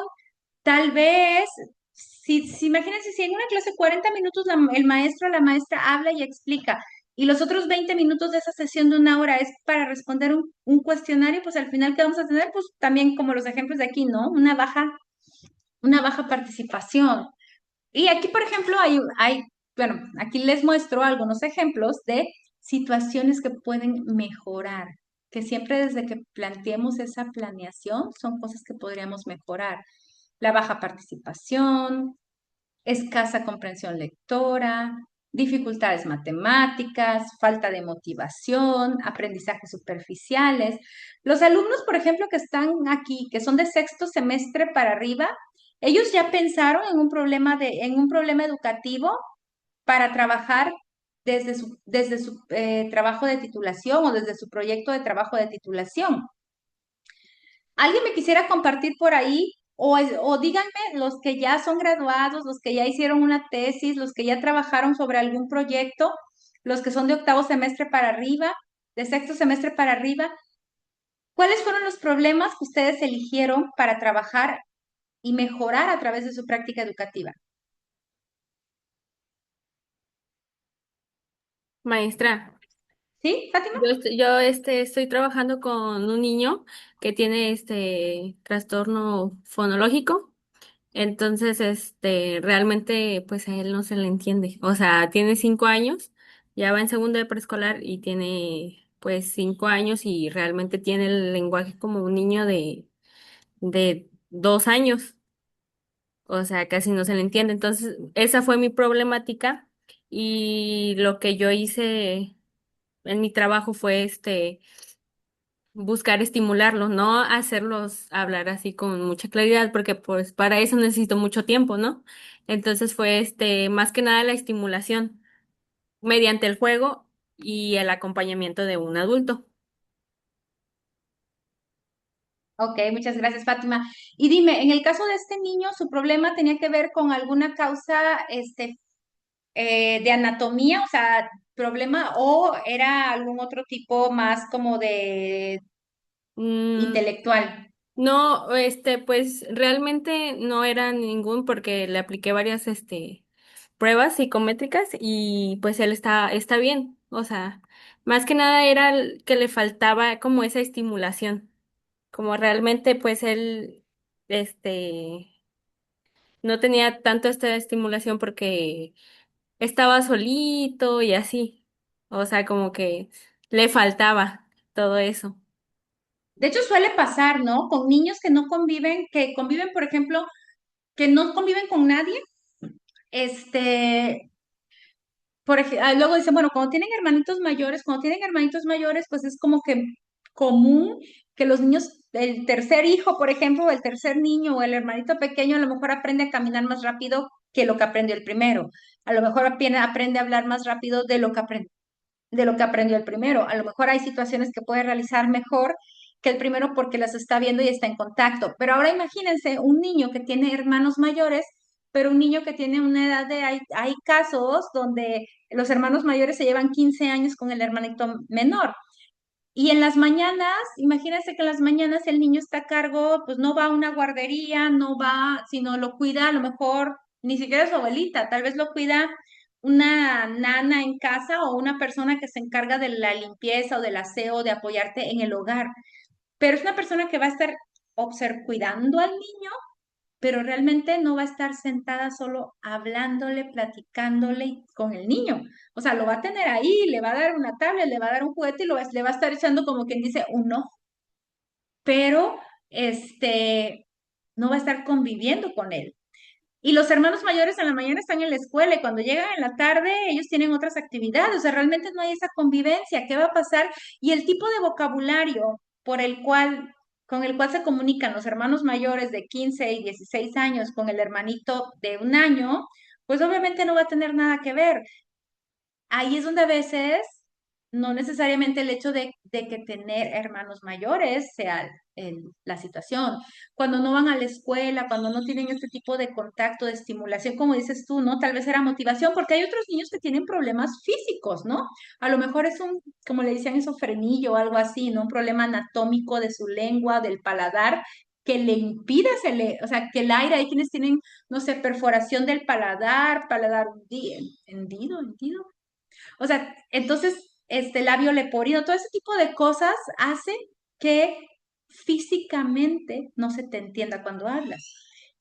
Tal vez, si imagínense, si en una clase 40 minutos el maestro o la maestra habla y explica, y los otros 20 minutos de esa sesión de una hora es para responder un cuestionario, pues al final, ¿qué vamos a tener? Pues también como los ejemplos de aquí, ¿no? Una baja participación. Y aquí, por ejemplo, bueno, aquí les muestro algunos ejemplos de situaciones que pueden mejorar, que siempre desde que planteemos esa planeación son cosas que podríamos mejorar. La baja participación, escasa comprensión lectora, dificultades matemáticas, falta de motivación, aprendizajes superficiales. Los alumnos, por ejemplo, que están aquí, que son de sexto semestre para arriba, ellos ya pensaron en un problema educativo para trabajar desde su trabajo de titulación o desde su proyecto de trabajo de titulación. ¿Alguien me quisiera compartir por ahí? O díganme los que ya son graduados, los que ya hicieron una tesis, los que ya trabajaron sobre algún proyecto, los que son de octavo semestre para arriba, de sexto semestre para arriba, ¿cuáles fueron los problemas que ustedes eligieron para trabajar y mejorar a través de su práctica educativa? Maestra, ¿Sí, Fátima? estoy trabajando con un niño que tiene este trastorno fonológico. Entonces, realmente, pues a él no se le entiende. O sea, tiene 5 años, ya va en segundo de preescolar y tiene, pues, 5 años y realmente tiene el lenguaje como un niño de 2 años. O sea, casi no se le entiende. Entonces, esa fue mi problemática y lo que yo hice en mi trabajo fue, buscar estimularlos, no hacerlos hablar así con mucha claridad, porque pues para eso necesito mucho tiempo, ¿no? Entonces fue más que nada la estimulación mediante el juego y el acompañamiento de un adulto. Ok, muchas gracias, Fátima. Y dime, en el caso de este niño, ¿su problema tenía que ver con alguna causa, de anatomía, o sea, problema, o era algún otro tipo más como de Mm, intelectual? no, pues realmente no era ningún porque le apliqué varias, pruebas psicométricas y pues él está bien. O sea, más que nada era que le faltaba como esa estimulación, como realmente pues él, no tenía tanto esta estimulación porque estaba solito y así. O sea, como que le faltaba todo eso. De hecho, suele pasar, ¿no? Con niños que conviven, por ejemplo, que no conviven con nadie, este, luego dicen, bueno, cuando tienen hermanitos mayores, pues es como que común que los niños, el tercer hijo, por ejemplo, o el tercer niño o el hermanito pequeño, a lo mejor aprende a caminar más rápido que lo que aprendió el primero. A lo mejor aprende a hablar más rápido de lo que aprendió el primero. A lo mejor hay situaciones que puede realizar mejor que el primero porque las está viendo y está en contacto. Pero ahora imagínense un niño que tiene hermanos mayores, pero un niño que tiene una edad hay casos donde los hermanos mayores se llevan 15 años con el hermanito menor. Y en las mañanas, imagínense que en las mañanas el niño está a cargo, pues no va a una guardería, no va, sino lo cuida a lo mejor ni siquiera su abuelita, tal vez lo cuida una nana en casa o una persona que se encarga de la limpieza o del aseo, de apoyarte en el hogar. Pero es una persona que va a estar cuidando al niño, pero realmente no va a estar sentada solo hablándole, platicándole con el niño. O sea, lo va a tener ahí, le va a dar una tablet, le va a dar un juguete y le va a estar echando como quien dice un ojo, pero no va a estar conviviendo con él. Y los hermanos mayores en la mañana están en la escuela y cuando llegan en la tarde ellos tienen otras actividades, o sea, realmente no hay esa convivencia. ¿Qué va a pasar? Y el tipo de vocabulario con el cual se comunican los hermanos mayores de 15 y 16 años con el hermanito de un año, pues obviamente no va a tener nada que ver. Ahí es donde a veces no necesariamente el hecho de que tener hermanos mayores sea la situación. Cuando no van a la escuela, cuando no tienen este tipo de contacto, de estimulación, como dices tú, ¿no? Tal vez era motivación, porque hay otros niños que tienen problemas físicos, ¿no? A lo mejor es como le decían, esofrenillo o algo así, ¿no? Un problema anatómico de su lengua, del paladar, que le impide, o sea, que el aire, hay quienes tienen, no sé, perforación del paladar hendido, o sea, entonces, este labio leporino, todo ese tipo de cosas hace que físicamente no se te entienda cuando hablas.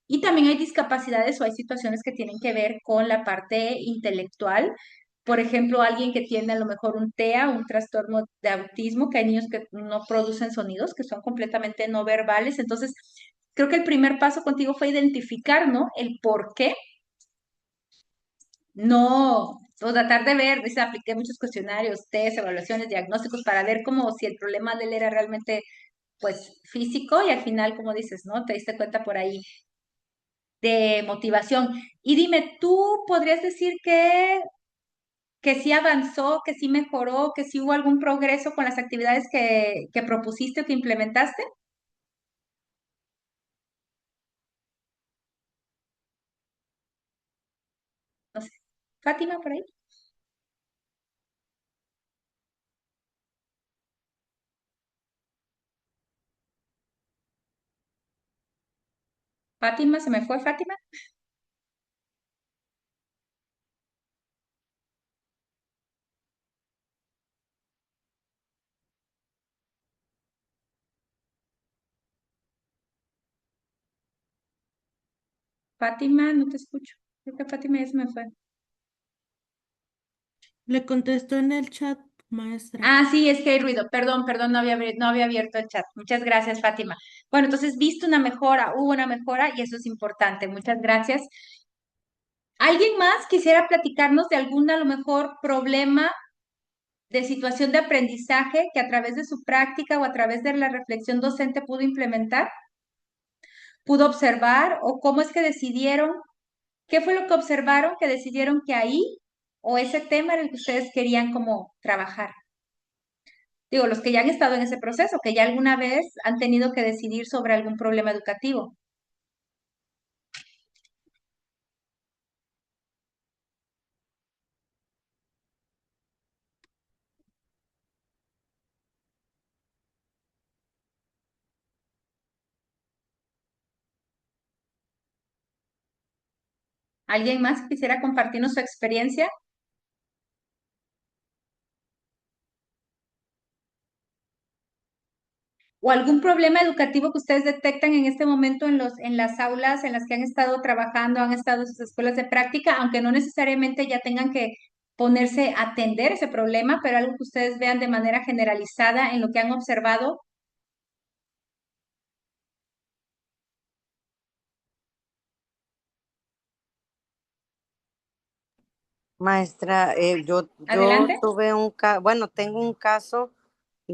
Y también hay discapacidades o hay situaciones que tienen que ver con la parte intelectual. Por ejemplo, alguien que tiene a lo mejor un TEA, un trastorno de autismo, que hay niños que no producen sonidos, que son completamente no verbales. Entonces, creo que el primer paso contigo fue identificar, ¿no? El por qué no, o tratar de ver, dice, apliqué muchos cuestionarios, test, evaluaciones, diagnósticos para ver como si el problema de él era realmente, pues, físico y al final, como dices, ¿no? Te diste cuenta por ahí de motivación. Y dime, ¿tú podrías decir que sí avanzó, que sí mejoró, que sí hubo algún progreso con las actividades que propusiste o que implementaste? No sé. Fátima, por ahí. Fátima, ¿se me fue Fátima? Fátima, no te escucho. Creo que Fátima ya se me fue. Le contestó en el chat, maestra. Ah, sí, es que hay ruido. Perdón, perdón, no había abierto el chat. Muchas gracias, Fátima. Bueno, entonces, viste una mejora, hubo una mejora y eso es importante. Muchas gracias. ¿Alguien más quisiera platicarnos de algún, a lo mejor, problema de situación de aprendizaje que a través de su práctica o a través de la reflexión docente pudo implementar, pudo observar o cómo es que decidieron, qué fue lo que observaron que decidieron que ahí o ese tema era el que ustedes querían como trabajar. Digo, los que ya han estado en ese proceso, que ya alguna vez han tenido que decidir sobre algún problema educativo. ¿Alguien más quisiera compartirnos su experiencia? ¿O algún problema educativo que ustedes detectan en este momento en en las aulas en las que han estado trabajando, han estado en sus escuelas de práctica, aunque no necesariamente ya tengan que ponerse a atender ese problema, pero algo que ustedes vean de manera generalizada en lo que han observado? Maestra, yo Adelante. tuve bueno, tengo un caso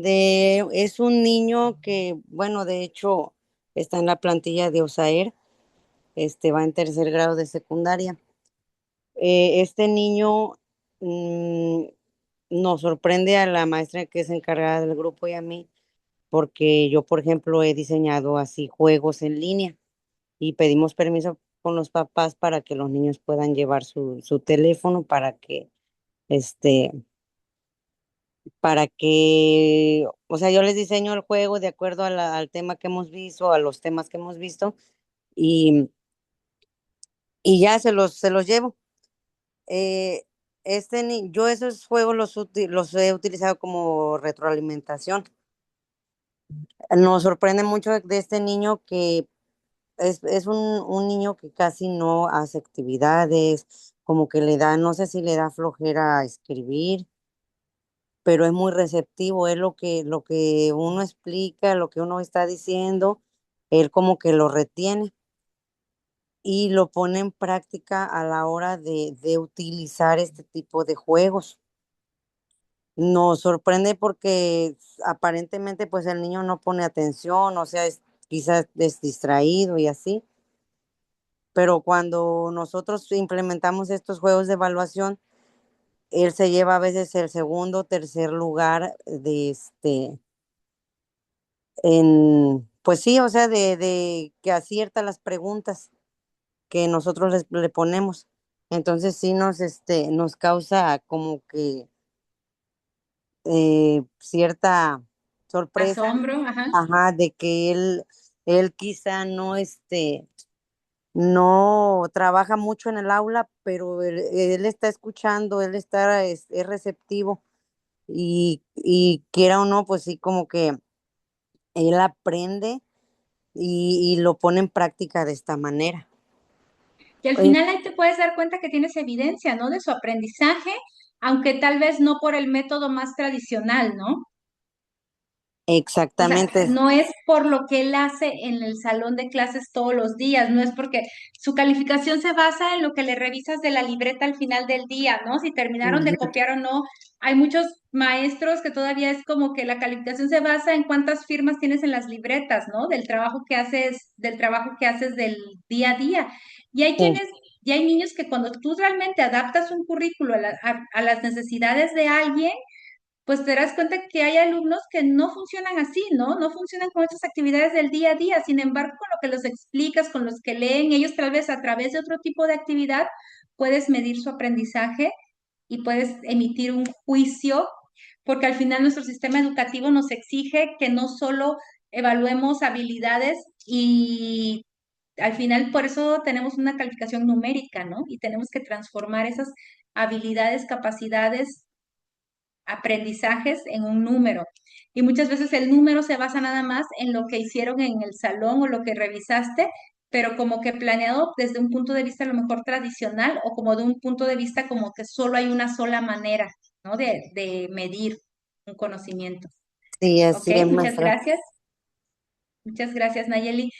es un niño que, bueno, de hecho, está en la plantilla de USAER, va en tercer grado de secundaria. Este niño mm, nos sorprende a la maestra que es encargada del grupo y a mí, porque yo, por ejemplo, he diseñado así juegos en línea y pedimos permiso con los papás para que los niños puedan llevar su teléfono este, o sea, yo les diseño el juego de acuerdo al tema que hemos visto, a los temas que hemos visto, y, y ya se los llevo. Eh, yo esos juegos los he utilizado como retroalimentación. Nos sorprende mucho de este niño que es un niño que casi no hace actividades, como que le da, no sé si le da flojera escribir, pero es muy receptivo, es lo que uno explica, lo que uno está diciendo, él como que lo retiene y lo pone en práctica a la hora de utilizar este tipo de juegos. Nos sorprende porque aparentemente pues el niño no pone atención, o sea, quizás es distraído y así, pero cuando nosotros implementamos estos juegos de evaluación, él se lleva a veces el segundo, tercer lugar pues sí, o sea, de que acierta las preguntas que nosotros le ponemos. Entonces sí nos causa como que cierta sorpresa, Asombro, ajá. ajá, de que él quizá no trabaja mucho en el aula, pero él está escuchando, es receptivo y quiera o no, pues sí, como que él aprende y lo pone en práctica de esta manera. Y al Eh, final ahí te puedes dar cuenta que tienes evidencia, ¿no? De su aprendizaje, aunque tal vez no por el método más tradicional, ¿no? O sea, Exactamente. no es por lo que él hace en el salón de clases todos los días, no es porque su calificación se basa en lo que le revisas de la libreta al final del día, ¿no? Si terminaron de Ujú. copiar o no. Hay muchos maestros que todavía es como que la calificación se basa en cuántas firmas tienes en las libretas, ¿no? Del trabajo que haces del día a día. Y hay Sí, y hay niños que cuando tú realmente adaptas un currículo a las necesidades de alguien, pues te das cuenta que hay alumnos que no funcionan así, ¿no? No funcionan con estas actividades del día a día. Sin embargo, con lo que los explicas, con los que leen, ellos tal vez a través de otro tipo de actividad puedes medir su aprendizaje y puedes emitir un juicio, porque al final nuestro sistema educativo nos exige que no solo evaluemos habilidades y al final por eso tenemos una calificación numérica, ¿no? Y tenemos que transformar esas habilidades, capacidades, aprendizajes en un número. Y muchas veces el número se basa nada más en lo que hicieron en el salón o lo que revisaste, pero como que planeado desde un punto de vista a lo mejor tradicional o como de un punto de vista como que solo hay una sola manera, ¿no? De medir un conocimiento. sí, Ok, así es, muchas maestra. gracias. Muchas gracias, Nayeli.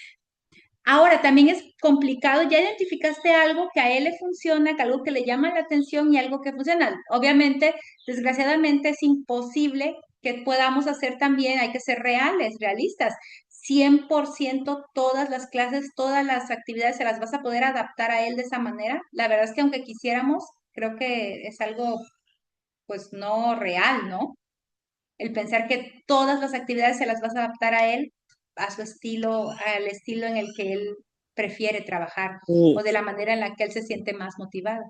Ahora, también es complicado, ya identificaste algo que a él le funciona, que algo que le llama la atención y algo que funciona. Obviamente, desgraciadamente es imposible que podamos hacer también, hay que ser reales, realistas. 100% todas las clases, todas las actividades se las vas a poder adaptar a él de esa manera. La verdad es que aunque quisiéramos, creo que es algo pues no real, ¿no? El pensar que todas las actividades se las vas a adaptar a él, a su estilo, al estilo en el que él prefiere trabajar Y, o de la manera en la que él se siente más motivado.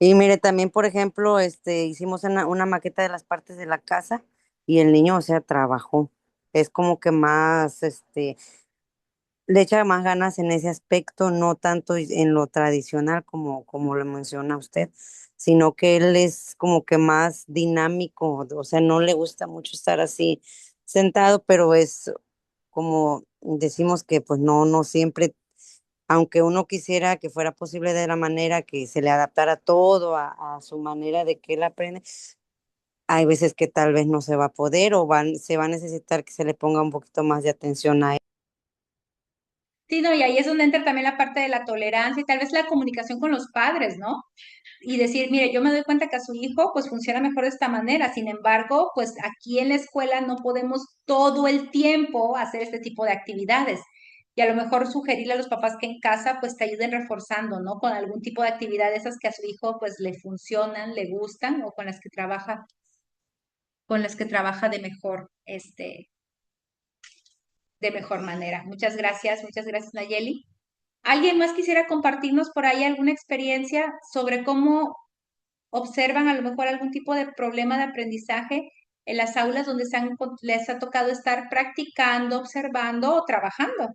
y mire, también, por ejemplo, hicimos una maqueta de las partes de la casa y el niño, o sea, trabajó. Es como que más, le echa más ganas en ese aspecto, no tanto en lo tradicional como lo menciona usted, sino que él es como que más dinámico, o sea, no le gusta mucho estar así sentado, pero es como decimos que pues no siempre, aunque uno quisiera que fuera posible de la manera que se le adaptara todo a su manera de que él aprende, hay veces que tal vez no se va a poder o se va a necesitar que se le ponga un poquito más de atención a él. Sí, no, y ahí es donde entra también la parte de la tolerancia y tal vez la comunicación con los padres, ¿no? Y decir, mire, yo me doy cuenta que a su hijo pues funciona mejor de esta manera, sin embargo, pues aquí en la escuela no podemos todo el tiempo hacer este tipo de actividades. Y a lo mejor sugerirle a los papás que en casa pues te ayuden reforzando, ¿no? Con algún tipo de actividad de esas que a su hijo pues le funcionan, le gustan o con las que trabaja de mejor, de mejor manera. Muchas gracias, Nayeli. ¿Alguien más quisiera compartirnos por ahí alguna experiencia sobre cómo observan a lo mejor algún tipo de problema de aprendizaje en las aulas donde les ha tocado estar practicando, observando o trabajando?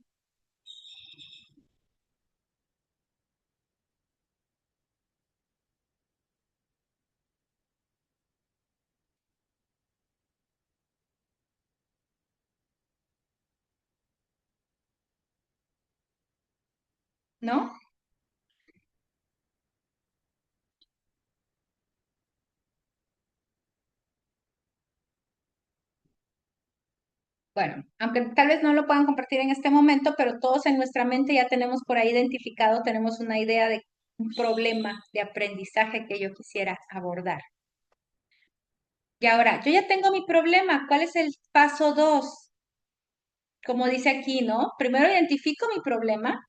¿No? Bueno, aunque tal vez no lo puedan compartir en este momento, pero todos en nuestra mente ya tenemos por ahí identificado, tenemos una idea de un problema de aprendizaje que yo quisiera abordar. Y ahora, yo ya tengo mi problema. ¿Cuál es el paso 2? Como dice aquí, ¿no? Primero identifico mi problema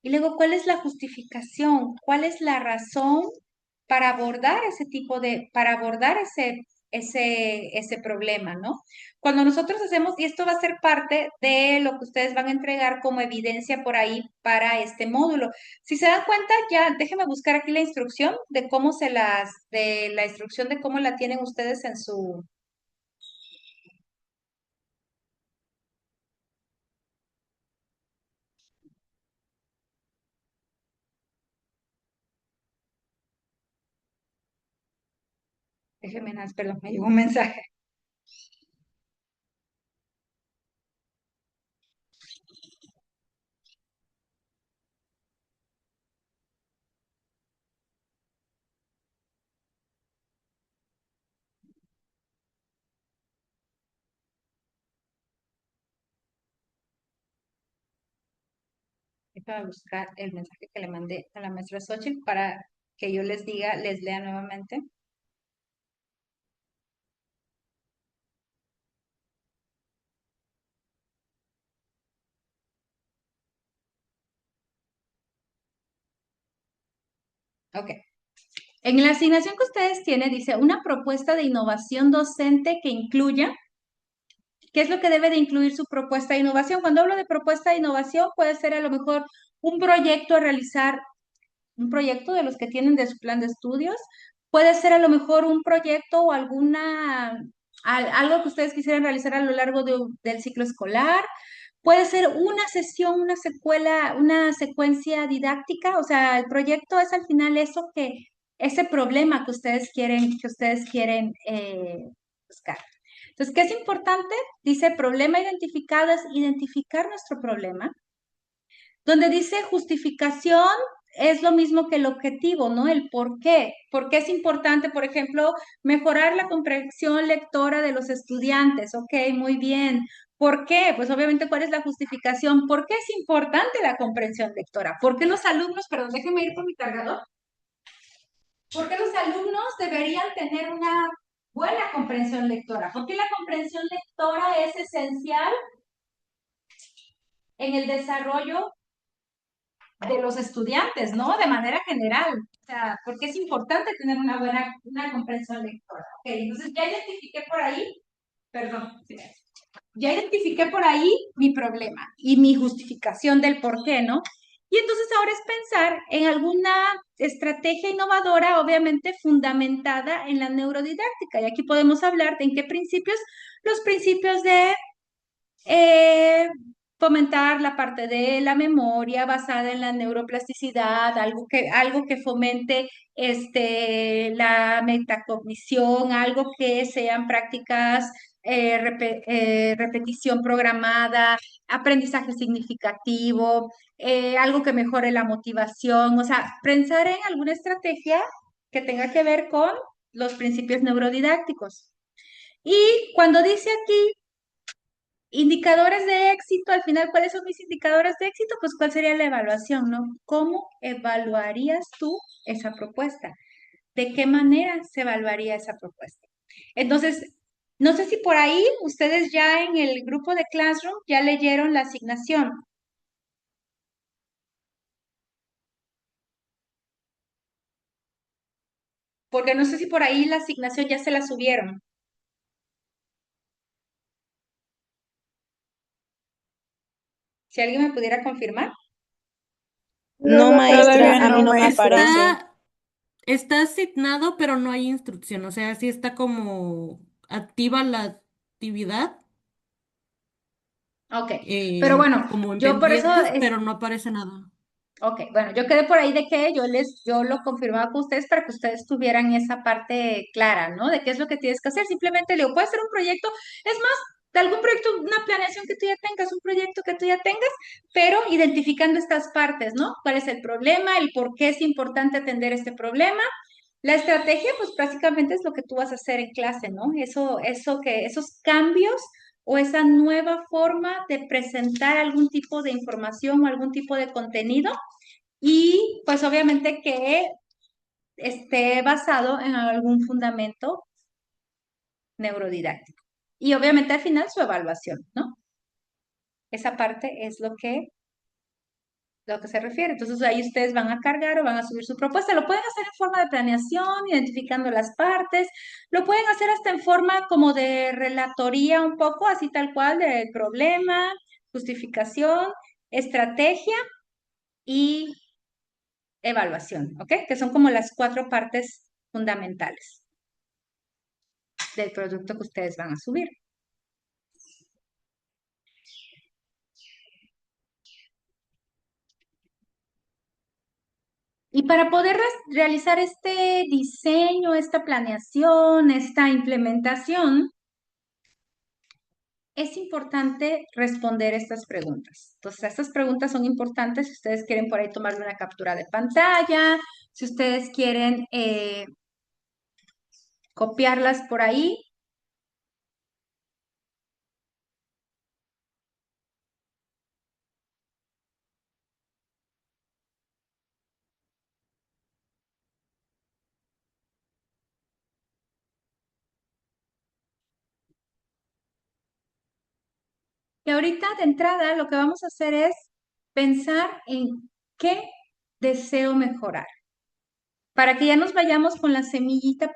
y luego, ¿cuál es la justificación? ¿Cuál es la razón para abordar para abordar ese problema, ¿no? Cuando nosotros hacemos, y esto va a ser parte de lo que ustedes van a entregar como evidencia por ahí para este módulo. Si se dan cuenta, ya déjenme buscar aquí la instrucción de de la instrucción de cómo la tienen ustedes en su. Déjenme, perdón, me llegó un mensaje. Déjame buscar el mensaje que le mandé a la maestra Xochitl para que yo les diga, les lea nuevamente. Ok. En la asignación que ustedes tienen, dice una propuesta de innovación docente que incluya. ¿Qué es lo que debe de incluir su propuesta de innovación? Cuando hablo de propuesta de innovación, puede ser a lo mejor un proyecto a realizar, un proyecto de los que tienen de su plan de estudios, puede ser a lo mejor un proyecto o algo que ustedes quisieran realizar a lo largo del ciclo escolar, puede ser una sesión, una secuencia didáctica, o sea, el proyecto es al final ese problema que ustedes quieren buscar. Entonces, ¿qué es importante? Dice problema identificado es identificar nuestro problema. Donde dice justificación es lo mismo que el objetivo, ¿no? El por qué. ¿Por qué es importante, por ejemplo, mejorar la comprensión lectora de los estudiantes? Ok, muy bien. ¿Por qué? Pues obviamente, ¿cuál es la justificación? ¿Por qué es importante la comprensión lectora? ¿Por qué los alumnos, perdón, déjenme ir con mi cargador? ¿Por qué los alumnos deberían tener una buena comprensión lectora? Porque la comprensión lectora es esencial en el desarrollo de los estudiantes, ¿no? De manera general. O sea, porque es importante tener una buena comprensión lectora. Ok, entonces ya identifiqué por ahí, perdón, silencio. Ya identifiqué por ahí mi problema y mi justificación del por qué, ¿no? Y entonces ahora es pensar en alguna estrategia innovadora, obviamente fundamentada en la neurodidáctica. Y aquí podemos hablar de en qué principios, los principios de eh, fomentar la parte de la memoria basada en la neuroplasticidad, algo que fomente la metacognición, algo que sean prácticas, repetición programada, aprendizaje significativo, algo que mejore la motivación, o sea, pensar en alguna estrategia que tenga que ver con los principios neurodidácticos. Y cuando dice aquí indicadores de éxito, al final, ¿cuáles son mis indicadores de éxito? Pues, ¿cuál sería la evaluación, no? ¿Cómo evaluarías tú esa propuesta? ¿De qué manera se evaluaría esa propuesta? Entonces, no sé si por ahí ustedes ya en el grupo de Classroom ya leyeron la asignación, porque no sé si por ahí la asignación ya se la subieron. Si alguien me pudiera confirmar. No, maestra, Todavía a mí no, no me maestra. aparece. Está asignado, pero no hay instrucción. O sea, sí está como activa la actividad, Ok, pero bueno, como en yo por eso pendientes, pero no aparece nada. ok, bueno, yo quedé por ahí de que yo lo confirmaba con ustedes para que ustedes tuvieran esa parte clara, ¿no? De qué es lo que tienes que hacer. Simplemente le digo, puede ser un proyecto, es más, de algún proyecto, una planeación que tú ya tengas, un proyecto que tú ya tengas, pero identificando estas partes, ¿no? ¿Cuál es el problema? El por qué es importante atender este problema. La estrategia, pues prácticamente es lo que tú vas a hacer en clase, ¿no? Esos cambios o esa nueva forma de presentar algún tipo de información o algún tipo de contenido y pues obviamente que esté basado en algún fundamento neurodidáctico. Y obviamente al final su evaluación, ¿no? Esa parte es lo que se refiere. Entonces ahí ustedes van a cargar o van a subir su propuesta. Lo pueden hacer en forma de planeación, identificando las partes. Lo pueden hacer hasta en forma como de relatoría un poco, así tal cual, del problema, justificación, estrategia y evaluación, ¿ok? Que son como las 4 partes fundamentales del producto que ustedes van a subir. Y para poder realizar este diseño, esta planeación, esta implementación, es importante responder estas preguntas. Entonces, estas preguntas son importantes si ustedes quieren por ahí tomarle una captura de pantalla, si ustedes quieren copiarlas por ahí. Y ahorita de entrada lo que vamos a hacer es pensar en qué deseo mejorar, para que ya nos vayamos con la semillita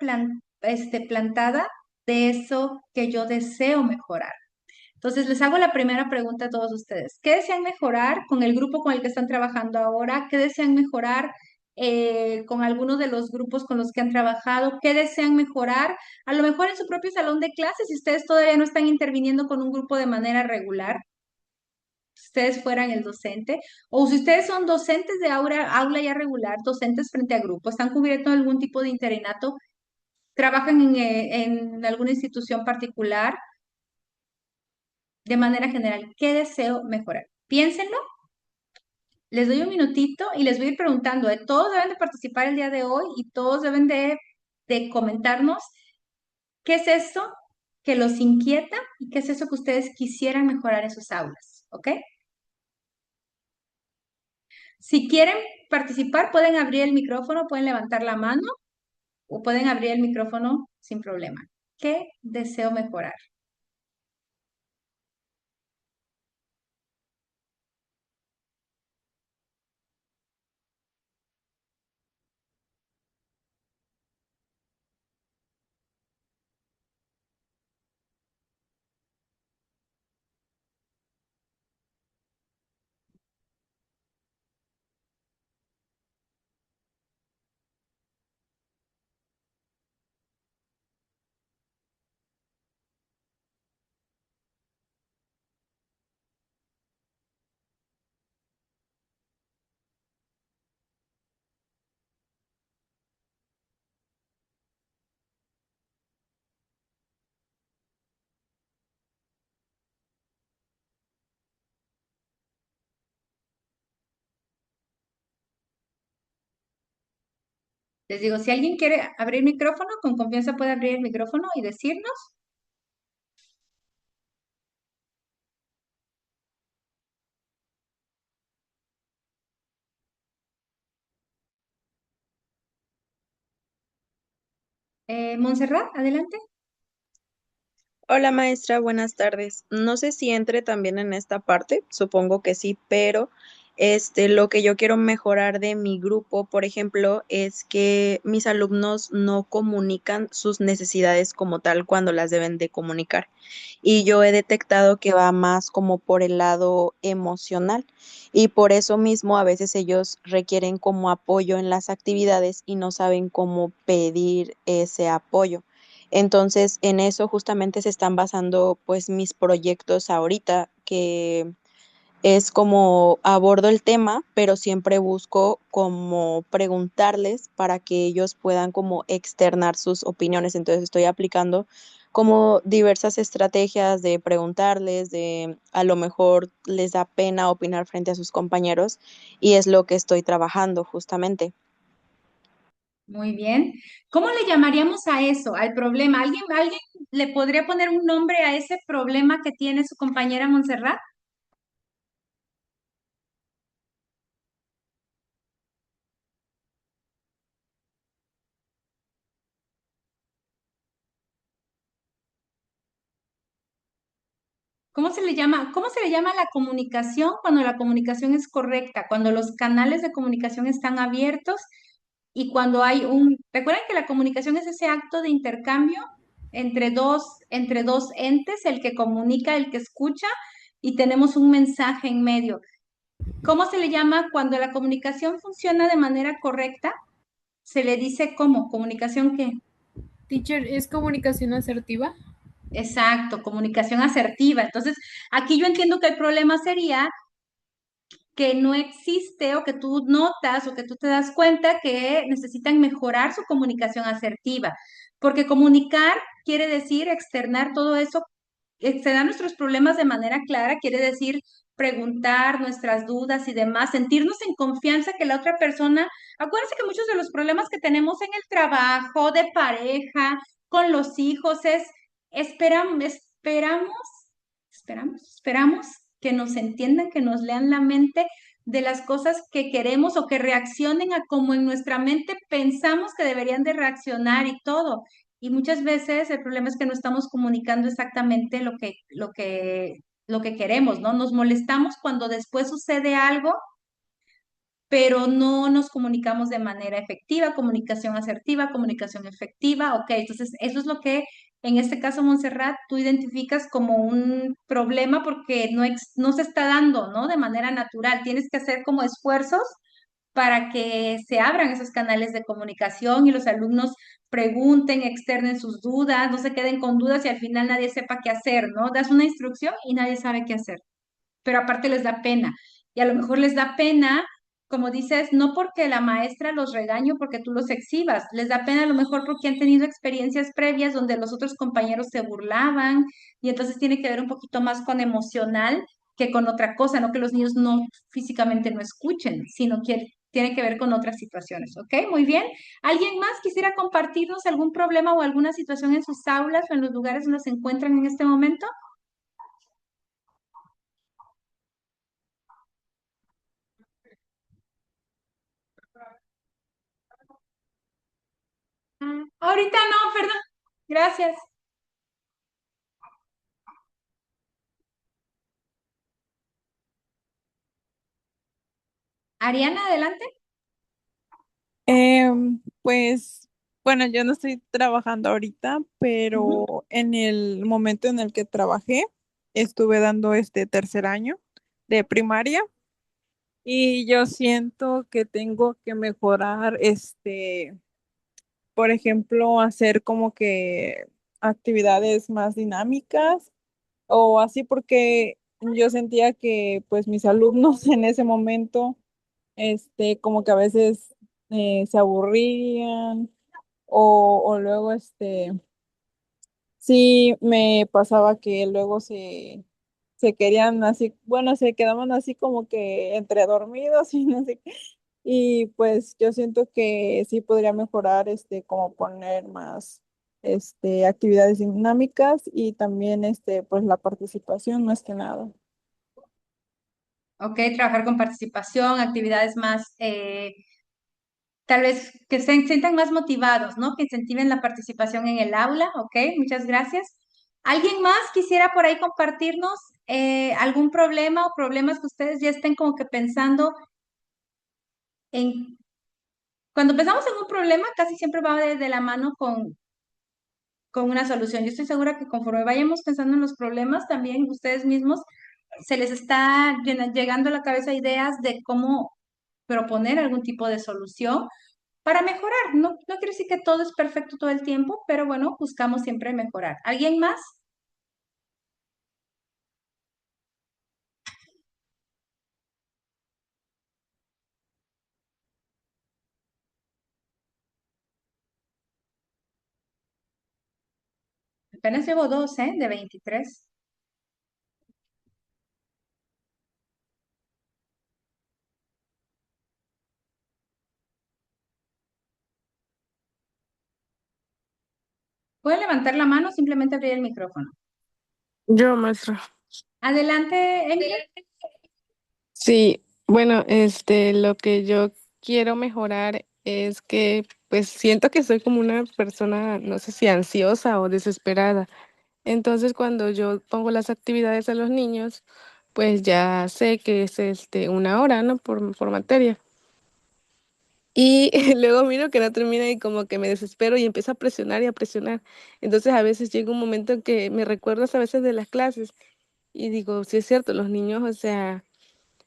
plantada de eso que yo deseo mejorar. Entonces, les hago la primera pregunta a todos ustedes. ¿Qué desean mejorar con el grupo con el que están trabajando ahora? ¿Qué desean mejorar con algunos de los grupos con los que han trabajado? ¿Qué desean mejorar? A lo mejor en su propio salón de clases, si ustedes todavía no están interviniendo con un grupo de manera regular, si ustedes fueran el docente, o si ustedes son docentes de aula ya regular, docentes frente a grupo, están cubiertos algún tipo de interinato, trabajan en alguna institución particular, de manera general, ¿qué deseo mejorar? Piénsenlo, les doy un minutito y les voy a ir preguntando, todos deben de participar el día de hoy y todos deben de comentarnos qué es eso que los inquieta y qué es eso que ustedes quisieran mejorar en sus aulas, ¿ok? Si quieren participar, pueden abrir el micrófono, pueden levantar la mano o pueden abrir el micrófono sin problema. ¿Qué deseo mejorar? Les digo, si alguien quiere abrir micrófono, con confianza puede abrir el micrófono y decirnos. Montserrat, adelante. Hola maestra, buenas tardes. No sé si entre también en esta parte, supongo que sí, pero lo que yo quiero mejorar de mi grupo, por ejemplo, es que mis alumnos no comunican sus necesidades como tal cuando las deben de comunicar. Y yo he detectado que va más como por el lado emocional y por eso mismo a veces ellos requieren como apoyo en las actividades y no saben cómo pedir ese apoyo. Entonces, en eso justamente se están basando pues mis proyectos ahorita, que es como abordo el tema, pero siempre busco como preguntarles para que ellos puedan como externar sus opiniones. Entonces, estoy aplicando como diversas estrategias de preguntarles, de a lo mejor les da pena opinar frente a sus compañeros y es lo que estoy trabajando justamente. Muy bien. ¿Cómo le llamaríamos a eso, al problema? ¿Alguien le podría poner un nombre a ese problema que tiene su compañera Montserrat? ¿Cómo se le llama a la comunicación cuando la comunicación es correcta, cuando los canales de comunicación están abiertos y cuando hay recuerden que la comunicación es ese acto de intercambio entre dos entes, el que comunica, el que escucha, y tenemos un mensaje en medio. ¿Cómo se le llama cuando la comunicación funciona de manera correcta? Se le dice ¿cómo? ¿Comunicación qué? Teacher, ¿es comunicación asertiva? Exacto, comunicación asertiva. Entonces, aquí yo entiendo que el problema sería que no existe o que tú notas o que tú te das cuenta que necesitan mejorar su comunicación asertiva, porque comunicar quiere decir externar todo eso, externar nuestros problemas de manera clara, quiere decir preguntar nuestras dudas y demás, sentirnos en confianza que la otra persona, acuérdense que muchos de los problemas que tenemos en el trabajo, de pareja, con los hijos, esperamos esperamos que nos entiendan, que nos lean la mente de las cosas que queremos o que reaccionen a como en nuestra mente pensamos que deberían de reaccionar y todo. Y muchas veces el problema es que no estamos comunicando exactamente lo que queremos, ¿no? Nos molestamos cuando después sucede algo pero no nos comunicamos de manera efectiva, comunicación asertiva, comunicación efectiva, ok, entonces eso es lo que en este caso, Montserrat, tú identificas como un problema porque no se está dando, ¿no? De manera natural, tienes que hacer como esfuerzos para que se abran esos canales de comunicación y los alumnos pregunten, externen sus dudas, no se queden con dudas y al final nadie sepa qué hacer, ¿no? Das una instrucción y nadie sabe qué hacer, pero aparte les da pena. Y a lo mejor les da pena, como dices, no porque la maestra los regañe o porque tú los exhibas, les da pena a lo mejor porque han tenido experiencias previas donde los otros compañeros se burlaban y entonces tiene que ver un poquito más con emocional que con otra cosa, no que los niños no físicamente no escuchen, sino que tiene que ver con otras situaciones, ¿ok? Muy bien. ¿Alguien más quisiera compartirnos algún problema o alguna situación en sus aulas o en los lugares donde se encuentran en este momento? Ahorita no, perdón. Gracias. Ariana, adelante. Pues, bueno, yo no estoy trabajando ahorita, Ujú. pero en el momento en el que trabajé, estuve dando este tercer año de primaria y yo siento que tengo que mejorar, por ejemplo, hacer como que actividades más dinámicas o así porque yo sentía que pues mis alumnos en ese momento, como que a veces se aburrían o luego, sí me pasaba que luego se querían así, bueno, se quedaban así como que entre dormidos y no sé qué. Y pues yo siento que sí podría mejorar, como poner más, actividades dinámicas y también, pues la participación más que nada. Ok, trabajar con participación, actividades más, tal vez que se sientan más motivados, ¿no? Que incentiven la participación en el aula, ok, muchas gracias. ¿Alguien más quisiera por ahí compartirnos algún problema o problemas que ustedes ya estén como que pensando en... Cuando pensamos en un problema, casi siempre va de la mano con una solución. Yo estoy segura que conforme vayamos pensando en los problemas, también ustedes mismos se les está llegando a la cabeza ideas de cómo proponer algún tipo de solución para mejorar. No, no quiere decir que todo es perfecto todo el tiempo, pero bueno, buscamos siempre mejorar. ¿Alguien más? Apenas llevo dos, ¿eh? De 23. ¿Pueden levantar la mano o simplemente abrir el micrófono? Yo, maestra. Adelante, Emily. Sí, bueno, lo que yo quiero mejorar es que, pues, siento que soy como una persona, no sé si ansiosa o desesperada. Entonces, cuando yo pongo las actividades a los niños, pues ya sé que es, una hora, ¿no? Por materia. Y luego miro que no termina y como que me desespero y empiezo a presionar y a presionar. Entonces, a veces llega un momento en que me recuerdas a veces de las clases y digo, sí es cierto, los niños, o sea,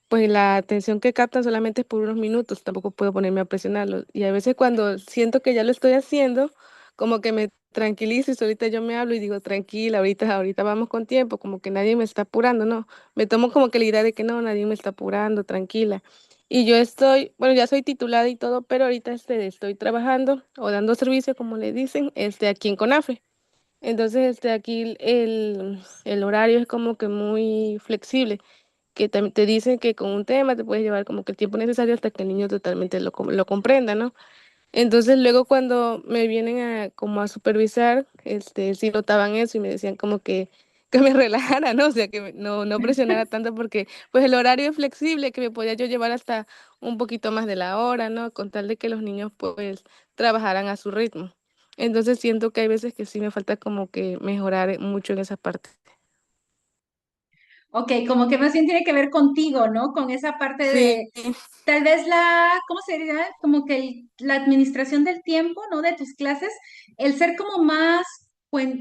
pues la atención que captan solamente es por unos minutos, tampoco puedo ponerme a presionarlos. Y a veces cuando siento que ya lo estoy haciendo, como que me tranquilizo y solita yo me hablo y digo, tranquila, ahorita vamos con tiempo, como que nadie me está apurando, no. Me tomo como que la idea de que no, nadie me está apurando, tranquila. Y yo estoy, bueno, ya soy titulada y todo, pero ahorita estoy trabajando o dando servicio, como le dicen, aquí en CONAFE. Entonces, aquí el horario es como que muy flexible que te dicen que con un tema te puedes llevar como que el tiempo necesario hasta que el niño totalmente lo comprenda, ¿no? Entonces luego cuando me vienen a como a supervisar, sí notaban eso y me decían como que me relajara, ¿no? O sea, que no presionara tanto porque pues el horario es flexible, que me podía yo llevar hasta un poquito más de la hora, ¿no? Con tal de que los niños pues trabajaran a su ritmo. Entonces siento que hay veces que sí me falta como que mejorar mucho en esa parte. Ok, como que más bien tiene que ver contigo, ¿no? Con esa parte Sí, de, tal vez ¿cómo sería? Como que la administración del tiempo, ¿no? De tus clases, el ser como más, ¿cómo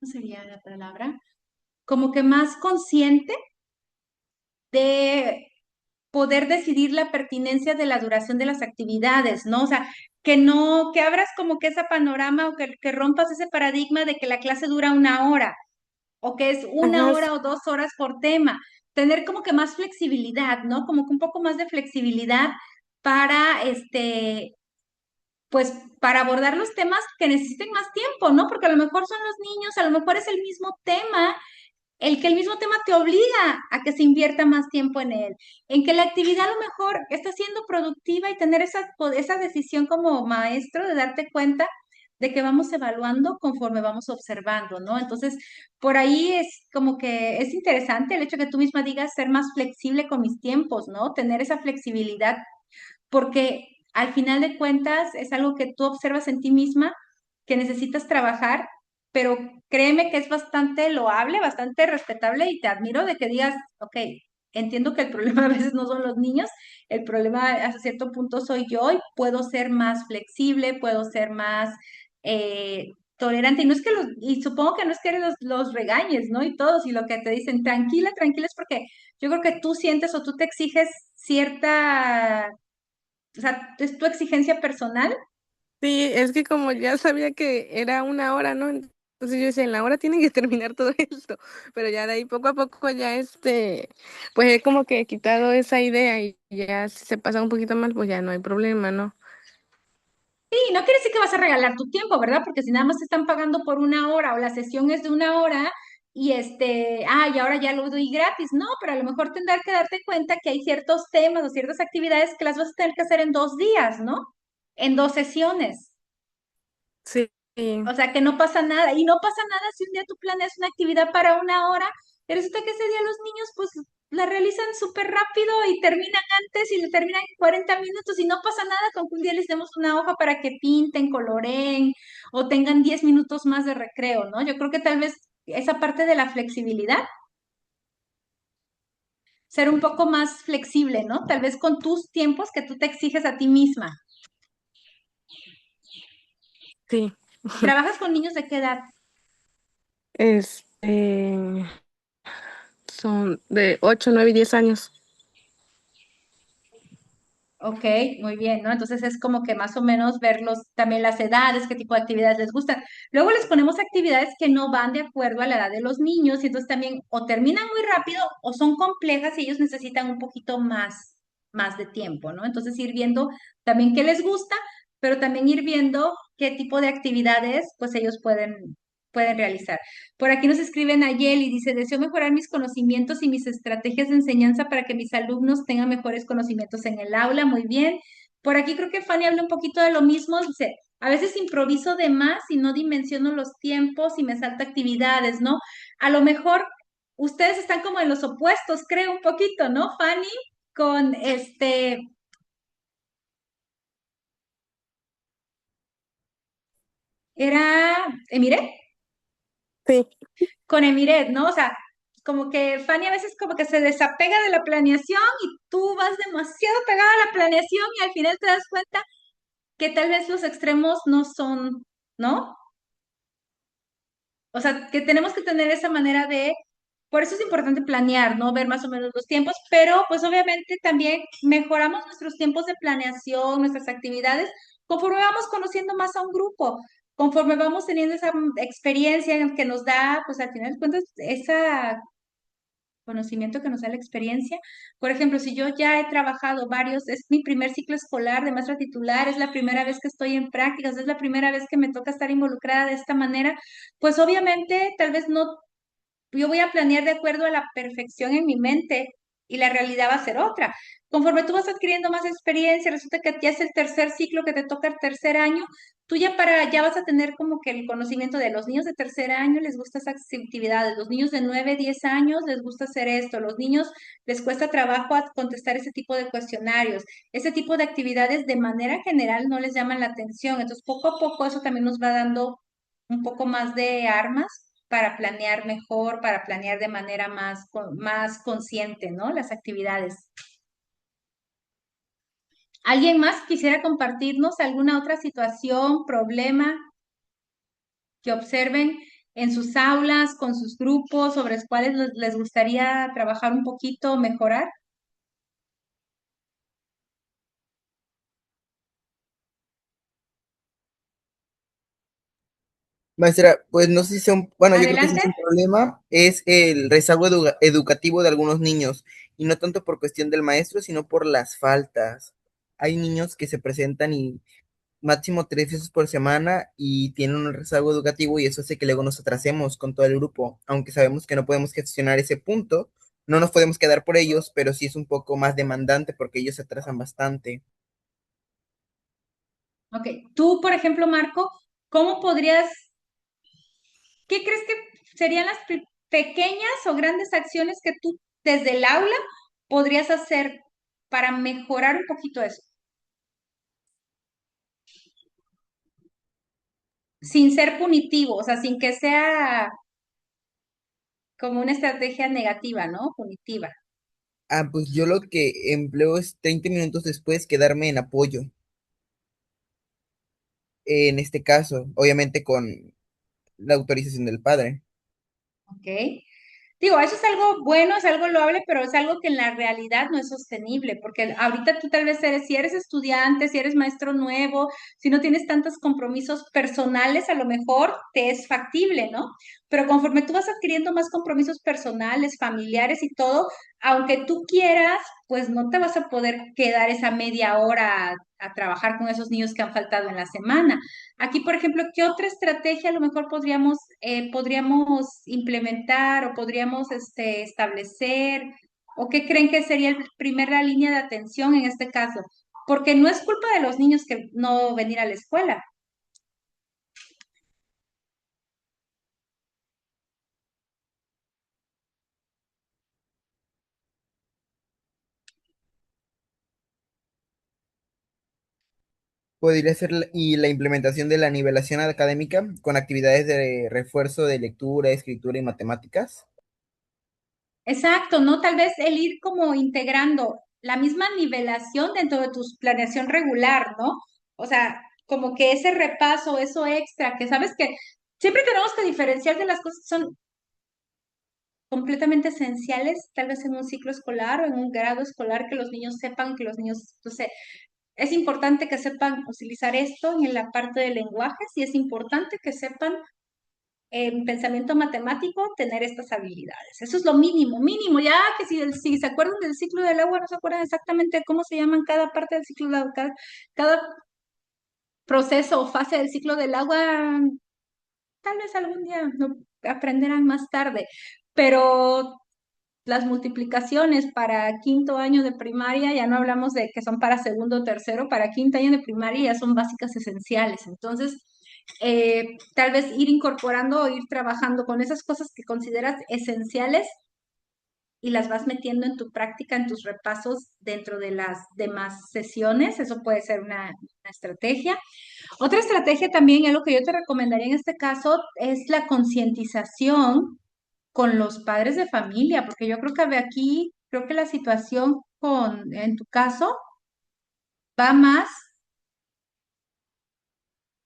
sería la palabra? Como que más consciente de poder decidir la pertinencia de la duración de las actividades, ¿no? O sea, que no, que abras como que ese panorama o que rompas ese paradigma de que la clase dura una hora o que es una ajá, hora o 2 horas por tema. Tener como que más flexibilidad, ¿no? Como que un poco más de flexibilidad para, pues, para abordar los temas que necesiten más tiempo, ¿no? Porque a lo mejor son los niños, a lo mejor es el mismo tema el que el mismo tema te obliga a que se invierta más tiempo en él, en que la actividad a lo mejor está siendo productiva y tener esa decisión como maestro de darte cuenta de que vamos evaluando conforme vamos observando, ¿no? Entonces, por ahí es como que es interesante el hecho que tú misma digas ser más flexible con mis tiempos, ¿no? Tener esa flexibilidad, porque al final de cuentas es algo que tú observas en ti misma, que necesitas trabajar, pero créeme que es bastante loable, bastante respetable y te admiro de que digas, ok, entiendo que el problema a veces no son los niños, el problema hasta cierto punto soy yo y puedo ser más flexible, puedo ser más tolerante. Y no es que y supongo que no es que los regañes, ¿no? Y todos, y lo que te dicen, tranquila, tranquila, es porque yo creo que tú sientes o tú te exiges cierta, o sea, es tu exigencia personal. Sí, es que como ya sabía que era una hora, ¿no? Entonces yo decía, en la hora tiene que terminar todo esto, pero ya de ahí poco a poco ya pues he como que quitado esa idea y ya si se pasa un poquito más, pues ya no hay problema, ¿no? Sí, no quiere decir que vas a regalar tu tiempo, ¿verdad? Porque si nada más te están pagando por una hora o la sesión es de una hora y y ahora ya lo doy gratis. No, pero a lo mejor tendrás que darte cuenta que hay ciertos temas o ciertas actividades que las vas a tener que hacer en 2 días, ¿no? En 2 sesiones. Sí, O sea, que no pasa nada. Y no pasa nada si un día tú planeas una actividad para una hora y resulta que ese día los niños pues la realizan súper rápido y terminan antes y le terminan en 40 minutos y no pasa nada con que un día les demos una hoja para que pinten, coloreen o tengan 10 minutos más de recreo, ¿no? Yo creo que tal vez esa parte de la flexibilidad, ser un poco más flexible, ¿no? Tal vez con tus tiempos que tú te exiges a ti misma. sí. ¿Trabajas con niños de qué edad? Este, son de 8, 9 y 10 años. Ok, muy bien, ¿no? Entonces es como que más o menos verlos también las edades, qué tipo de actividades les gustan. Luego les ponemos actividades que no van de acuerdo a la edad de los niños y entonces también o terminan muy rápido o son complejas y ellos necesitan un poquito más de tiempo, ¿no? Entonces ir viendo también qué les gusta, pero también ir viendo qué tipo de actividades pues ellos pueden realizar. Por aquí nos escribe Nayeli, dice, deseo mejorar mis conocimientos y mis estrategias de enseñanza para que mis alumnos tengan mejores conocimientos en el aula. Muy bien. Por aquí creo que Fanny habla un poquito de lo mismo. Dice, a veces improviso de más y no dimensiono los tiempos y me salto actividades, ¿no? A lo mejor ustedes están como en los opuestos, creo un poquito, ¿no? Fanny con era Emire. Sí. Con Emiret, ¿no? O sea, como que Fanny a veces como que se desapega de la planeación y tú vas demasiado pegada a la planeación y al final te das cuenta que tal vez los extremos no son, ¿no? O sea, que tenemos que tener esa manera por eso es importante planear, ¿no? Ver más o menos los tiempos, pero pues obviamente también mejoramos nuestros tiempos de planeación, nuestras actividades, conforme vamos conociendo más a un grupo, conforme vamos teniendo esa experiencia que nos da, pues al final de cuentas, esa conocimiento que nos da la experiencia. Por ejemplo, si yo ya he trabajado varios, es mi primer ciclo escolar de maestra titular, es la primera vez que estoy en prácticas, es la primera vez que me toca estar involucrada de esta manera, pues obviamente tal vez no, yo voy a planear de acuerdo a la perfección en mi mente y la realidad va a ser otra. Conforme tú vas adquiriendo más experiencia, resulta que ya es el tercer ciclo que te toca el tercer año, tú ya vas a tener como que el conocimiento de los niños de tercer año les gusta esas actividades, los niños de 9 10 años les gusta hacer esto, los niños les cuesta trabajo contestar ese tipo de cuestionarios, ese tipo de actividades de manera general no les llaman la atención, entonces poco a poco eso también nos va dando un poco más de armas para planear mejor, para planear de manera más consciente, ¿no? Las actividades. ¿Alguien más quisiera compartirnos alguna otra situación, problema que observen en sus aulas, con sus grupos, sobre los cuales les gustaría trabajar un poquito, mejorar? Maestra, pues no sé si sea bueno, yo creo que sí Adelante. es un problema, es el rezago educativo de algunos niños, y no tanto por cuestión del maestro, sino por las faltas. Hay niños que se presentan y máximo 3 veces por semana y tienen un rezago educativo y eso hace que luego nos atrasemos con todo el grupo, aunque sabemos que no podemos gestionar ese punto, no nos podemos quedar por ellos, pero sí es un poco más demandante porque ellos se atrasan bastante. Ok, tú, por ejemplo, Marco, ¿cómo podrías, qué crees que serían las pequeñas o grandes acciones que tú desde el aula podrías hacer para mejorar un poquito eso? Sin ser punitivo, o sea, sin que sea como una estrategia negativa, ¿no? Punitiva. Ah, pues yo lo que empleo es 30 minutos después quedarme en apoyo. En este caso, obviamente con la autorización del padre. ¿Ok? Digo, eso es algo bueno, es algo loable, pero es algo que en la realidad no es sostenible, porque ahorita tú tal vez eres, si eres estudiante, si eres maestro nuevo, si no tienes tantos compromisos personales, a lo mejor te es factible, ¿no? Pero conforme tú vas adquiriendo más compromisos personales, familiares y todo, aunque tú quieras, pues no te vas a poder quedar esa media hora a trabajar con esos niños que han faltado en la semana. Aquí, por ejemplo, ¿qué otra estrategia a lo mejor podríamos implementar o podríamos establecer? ¿O qué creen que sería la primera línea de atención en este caso? Porque no es culpa de los niños que no venir a la escuela. Podría ser y la implementación de la nivelación académica con actividades de refuerzo de lectura, escritura y matemáticas. Exacto, ¿no? Tal vez el ir como integrando la misma nivelación dentro de tu planeación regular, ¿no? O sea, como que ese repaso, eso extra, que sabes que siempre tenemos que diferenciar de las cosas que son completamente esenciales, tal vez en un ciclo escolar o en un grado escolar, que los niños sepan, que los niños, entonces, es importante que sepan utilizar esto en la parte de lenguajes y es importante que sepan en pensamiento matemático tener estas habilidades. Eso es lo mínimo, mínimo. Ya que si se acuerdan del ciclo del agua, no se acuerdan exactamente cómo se llaman cada parte del ciclo del agua, cada proceso o fase del ciclo del agua, tal vez algún día lo aprenderán más tarde, pero las multiplicaciones para quinto año de primaria, ya no hablamos de que son para segundo o tercero, para quinto año de primaria ya son básicas esenciales. Entonces, tal vez ir incorporando o ir trabajando con esas cosas que consideras esenciales y las vas metiendo en tu práctica, en tus repasos dentro de las demás sesiones. Eso puede ser una estrategia. Otra estrategia también, es lo que yo te recomendaría en este caso, es la concientización con los padres de familia, porque yo creo que aquí, creo que la situación en tu caso, va más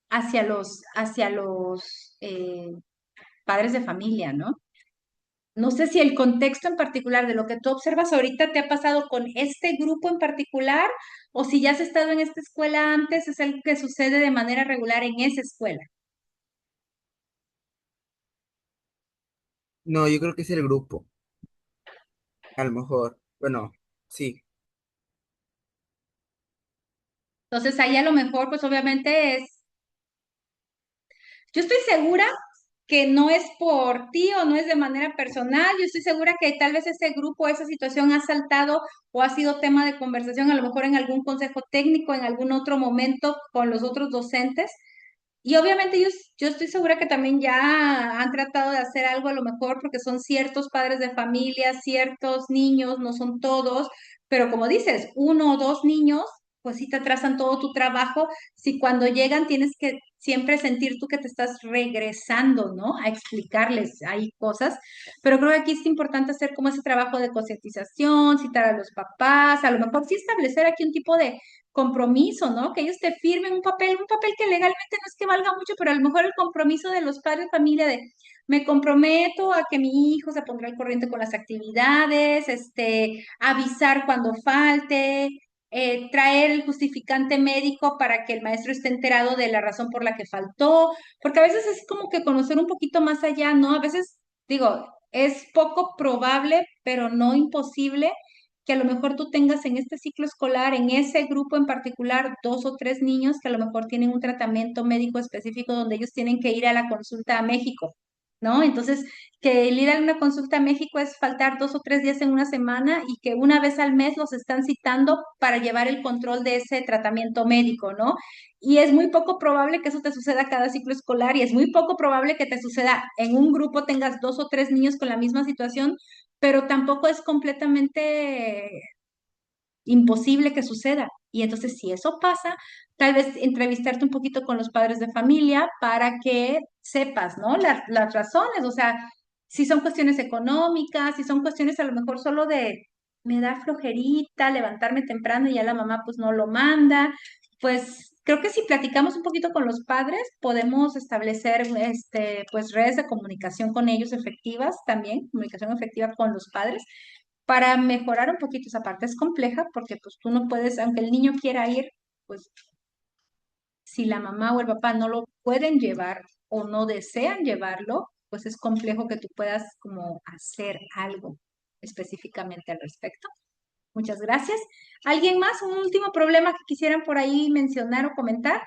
hacia los padres de familia, ¿no? No sé si el contexto en particular de lo que tú observas ahorita te ha pasado con este grupo en particular o si ya has estado en esta escuela antes, es algo que sucede de manera regular en esa escuela. No, yo creo que es el grupo, a lo mejor. Bueno, sí. Entonces ahí a lo mejor, pues obviamente yo estoy segura que no es por ti o no es de manera personal, yo estoy segura que tal vez ese grupo, esa situación ha saltado o ha sido tema de conversación, a lo mejor en algún consejo técnico, en algún otro momento con los otros docentes. Y obviamente yo estoy segura que también ya han tratado de hacer algo a lo mejor porque son ciertos padres de familia, ciertos niños, no son todos, pero como dices, uno o dos niños, pues sí te atrasan todo tu trabajo. Si cuando llegan tienes que siempre sentir tú que te estás regresando, ¿no? A explicarles ahí cosas, pero creo que aquí es importante hacer como ese trabajo de concientización, citar a los papás, a lo mejor sí establecer aquí un tipo de compromiso, ¿no? Que ellos te firmen un papel que legalmente no es que valga mucho, pero a lo mejor el compromiso de los padres de familia de me comprometo a que mi hijo se pondrá al corriente con las actividades, avisar cuando falte, traer el justificante médico para que el maestro esté enterado de la razón por la que faltó, porque a veces es como que conocer un poquito más allá, ¿no? A veces, digo, es poco probable, pero no imposible que a lo mejor tú tengas en este ciclo escolar, en ese grupo en particular, 2 o 3 niños que a lo mejor tienen un tratamiento médico específico donde ellos tienen que ir a la consulta a México, ¿no? Entonces, que el ir a una consulta a México es faltar 2 o 3 días en una semana y que una vez al mes los están citando para llevar el control de ese tratamiento médico, ¿no? Y es muy poco probable que eso te suceda cada ciclo escolar y es muy poco probable que te suceda en un grupo tengas 2 o 3 niños con la misma situación, pero tampoco es completamente imposible que suceda. Y entonces, si eso pasa, tal vez entrevistarte un poquito con los padres de familia para que sepas, ¿no? Las razones, o sea, si son cuestiones económicas, si son cuestiones a lo mejor solo de me da flojerita levantarme temprano y ya la mamá pues no lo manda, pues creo que si platicamos un poquito con los padres, podemos establecer pues redes de comunicación con ellos efectivas también, comunicación efectiva con los padres para mejorar un poquito esa parte. Es compleja porque pues tú no puedes, aunque el niño quiera ir, pues si la mamá o el papá no lo pueden llevar o no desean llevarlo, pues es complejo que tú puedas como hacer algo específicamente al respecto. Muchas gracias. ¿Alguien más? ¿Un último problema que quisieran por ahí mencionar o comentar?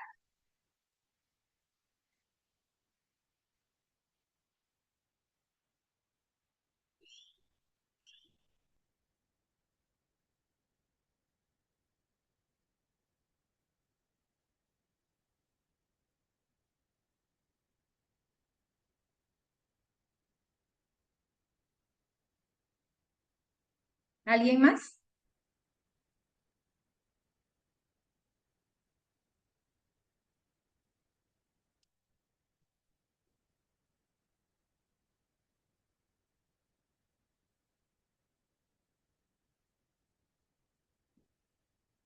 ¿Alguien más?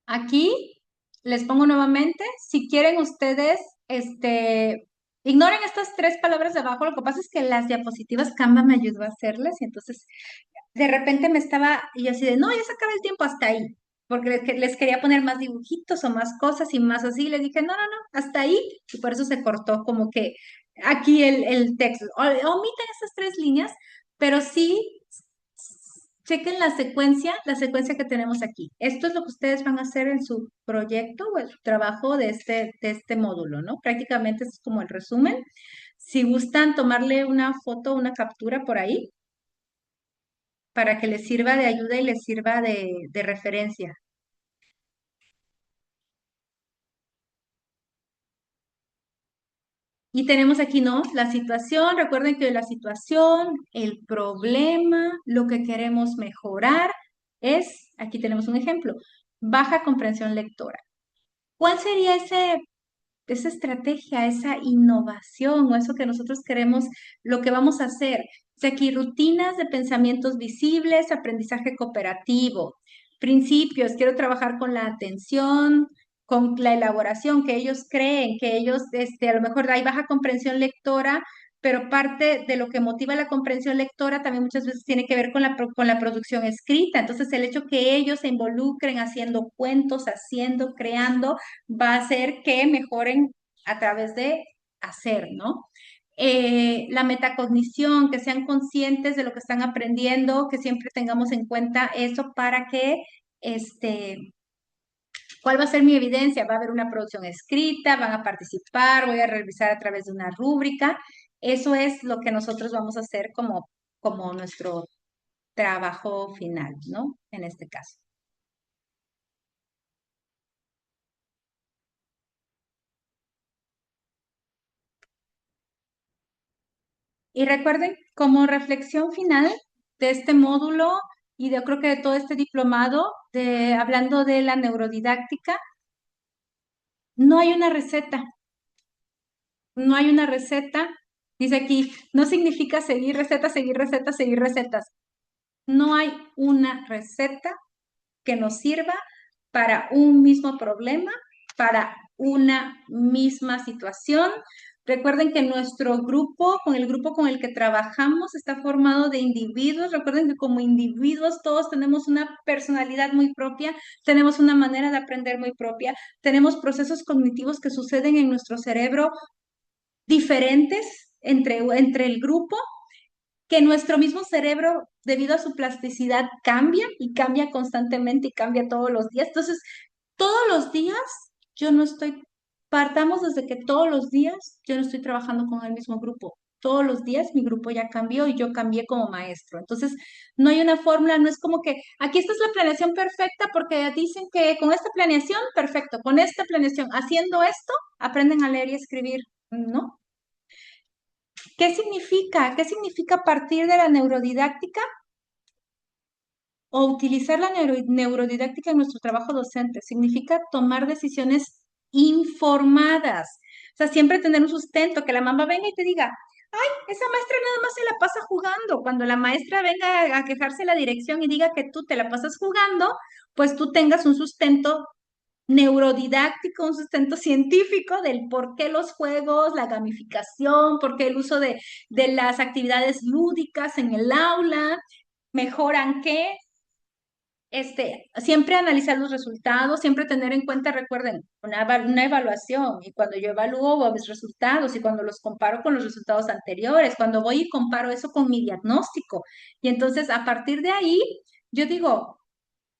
Aquí les pongo nuevamente, si quieren ustedes, ignoren estas 3 palabras de abajo, lo que pasa es que las diapositivas Canva me ayudó a hacerlas y entonces de repente y yo así de, no, ya se acaba el tiempo hasta ahí, porque les quería poner más dibujitos o más cosas y más así, y les dije, no, no, no, hasta ahí, y por eso se cortó como que aquí el texto. Omiten estas 3 líneas, pero sí chequen la secuencia que tenemos aquí. Esto es lo que ustedes van a hacer en su proyecto o en su trabajo de este módulo, ¿no? Prácticamente es como el resumen. Si gustan tomarle una foto, una captura por ahí, para que les sirva de ayuda y les sirva de referencia. Y tenemos aquí, ¿no? La situación, recuerden que la situación, el problema, lo que queremos mejorar aquí tenemos un ejemplo, baja comprensión lectora. ¿Cuál sería esa estrategia, esa innovación o eso que nosotros queremos, lo que vamos a hacer? O sea, aquí rutinas de pensamientos visibles, aprendizaje cooperativo, principios, quiero trabajar con la atención, con la elaboración, que ellos creen, que ellos, a lo mejor hay baja comprensión lectora, pero parte de lo que motiva la comprensión lectora también muchas veces tiene que ver con la producción escrita. Entonces, el hecho que ellos se involucren haciendo cuentos, haciendo, creando, va a hacer que mejoren a través de hacer, ¿no? La metacognición, que sean conscientes de lo que están aprendiendo, que siempre tengamos en cuenta eso para que, ¿cuál va a ser mi evidencia? Va a haber una producción escrita, van a participar, voy a revisar a través de una rúbrica. Eso es lo que nosotros vamos a hacer como nuestro trabajo final, ¿no? En este caso. Y recuerden, como reflexión final de este módulo y yo creo que de todo este diplomado, hablando de la neurodidáctica, no hay una receta, no hay una receta. Dice aquí, no significa seguir recetas, seguir recetas, seguir recetas. No hay una receta que nos sirva para un mismo problema, para una misma situación. Recuerden que nuestro grupo, con el grupo con el que trabajamos, está formado de individuos. Recuerden que como individuos todos tenemos una personalidad muy propia, tenemos una manera de aprender muy propia, tenemos procesos cognitivos que suceden en nuestro cerebro diferentes entre el grupo que nuestro mismo cerebro, debido a su plasticidad, cambia y cambia constantemente y cambia todos los días. Entonces, todos los días yo no estoy, partamos desde que todos los días yo no estoy trabajando con el mismo grupo. Todos los días mi grupo ya cambió y yo cambié como maestro. Entonces, no hay una fórmula, no es como que aquí esta es la planeación perfecta porque dicen que con esta planeación, perfecto, con esta planeación, haciendo esto, aprenden a leer y escribir. ¿No? ¿Qué significa? ¿Qué significa partir de la neurodidactica o utilizar la neurodidáctica en nuestro trabajo docente? Significa tomar decisiones informadas. O sea, siempre tener un sustento, que la mamá venga y te diga, ay, esa maestra nada más se la pasa jugando. Cuando la maestra venga a quejarse la dirección y diga que tú te la pasas jugando, pues tú tengas un sustento neurodidáctico, un sustento científico del por qué los juegos, la gamificación, por qué el uso de las actividades lúdicas en el aula mejoran qué. Siempre analizar los resultados, siempre tener en cuenta, recuerden, una evaluación, y cuando yo evalúo mis resultados y cuando los comparo con los resultados anteriores, cuando voy y comparo eso con mi diagnóstico. Y entonces, a partir de ahí, yo digo,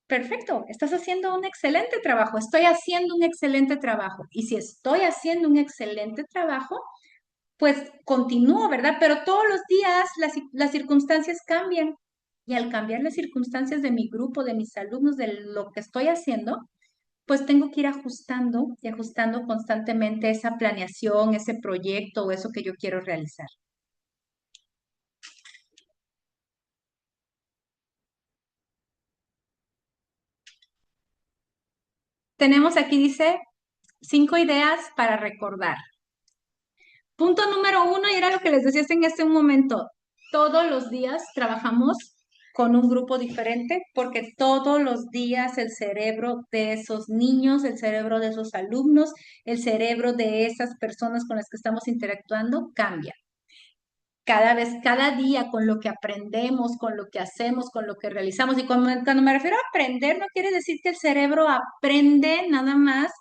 perfecto, estás haciendo un excelente trabajo, estoy haciendo un excelente trabajo. Y si estoy haciendo un excelente trabajo, pues continúo, ¿verdad? Pero todos los días las circunstancias cambian. Y al cambiar las circunstancias de mi grupo, de mis alumnos, de lo que estoy haciendo, pues tengo que ir ajustando y ajustando constantemente esa planeación, ese proyecto o eso que yo quiero realizar. Tenemos aquí, dice, 5 ideas para recordar. Punto número 1, y era lo que les decía en este momento, todos los días trabajamos con un grupo diferente porque todos los días el cerebro de esos niños, el cerebro de esos alumnos, el cerebro de esas personas con las que estamos interactuando cambia. Cada vez, cada día con lo que aprendemos, con lo que hacemos, con lo que realizamos. Y cuando me refiero a aprender, no quiere decir que el cerebro aprende nada más,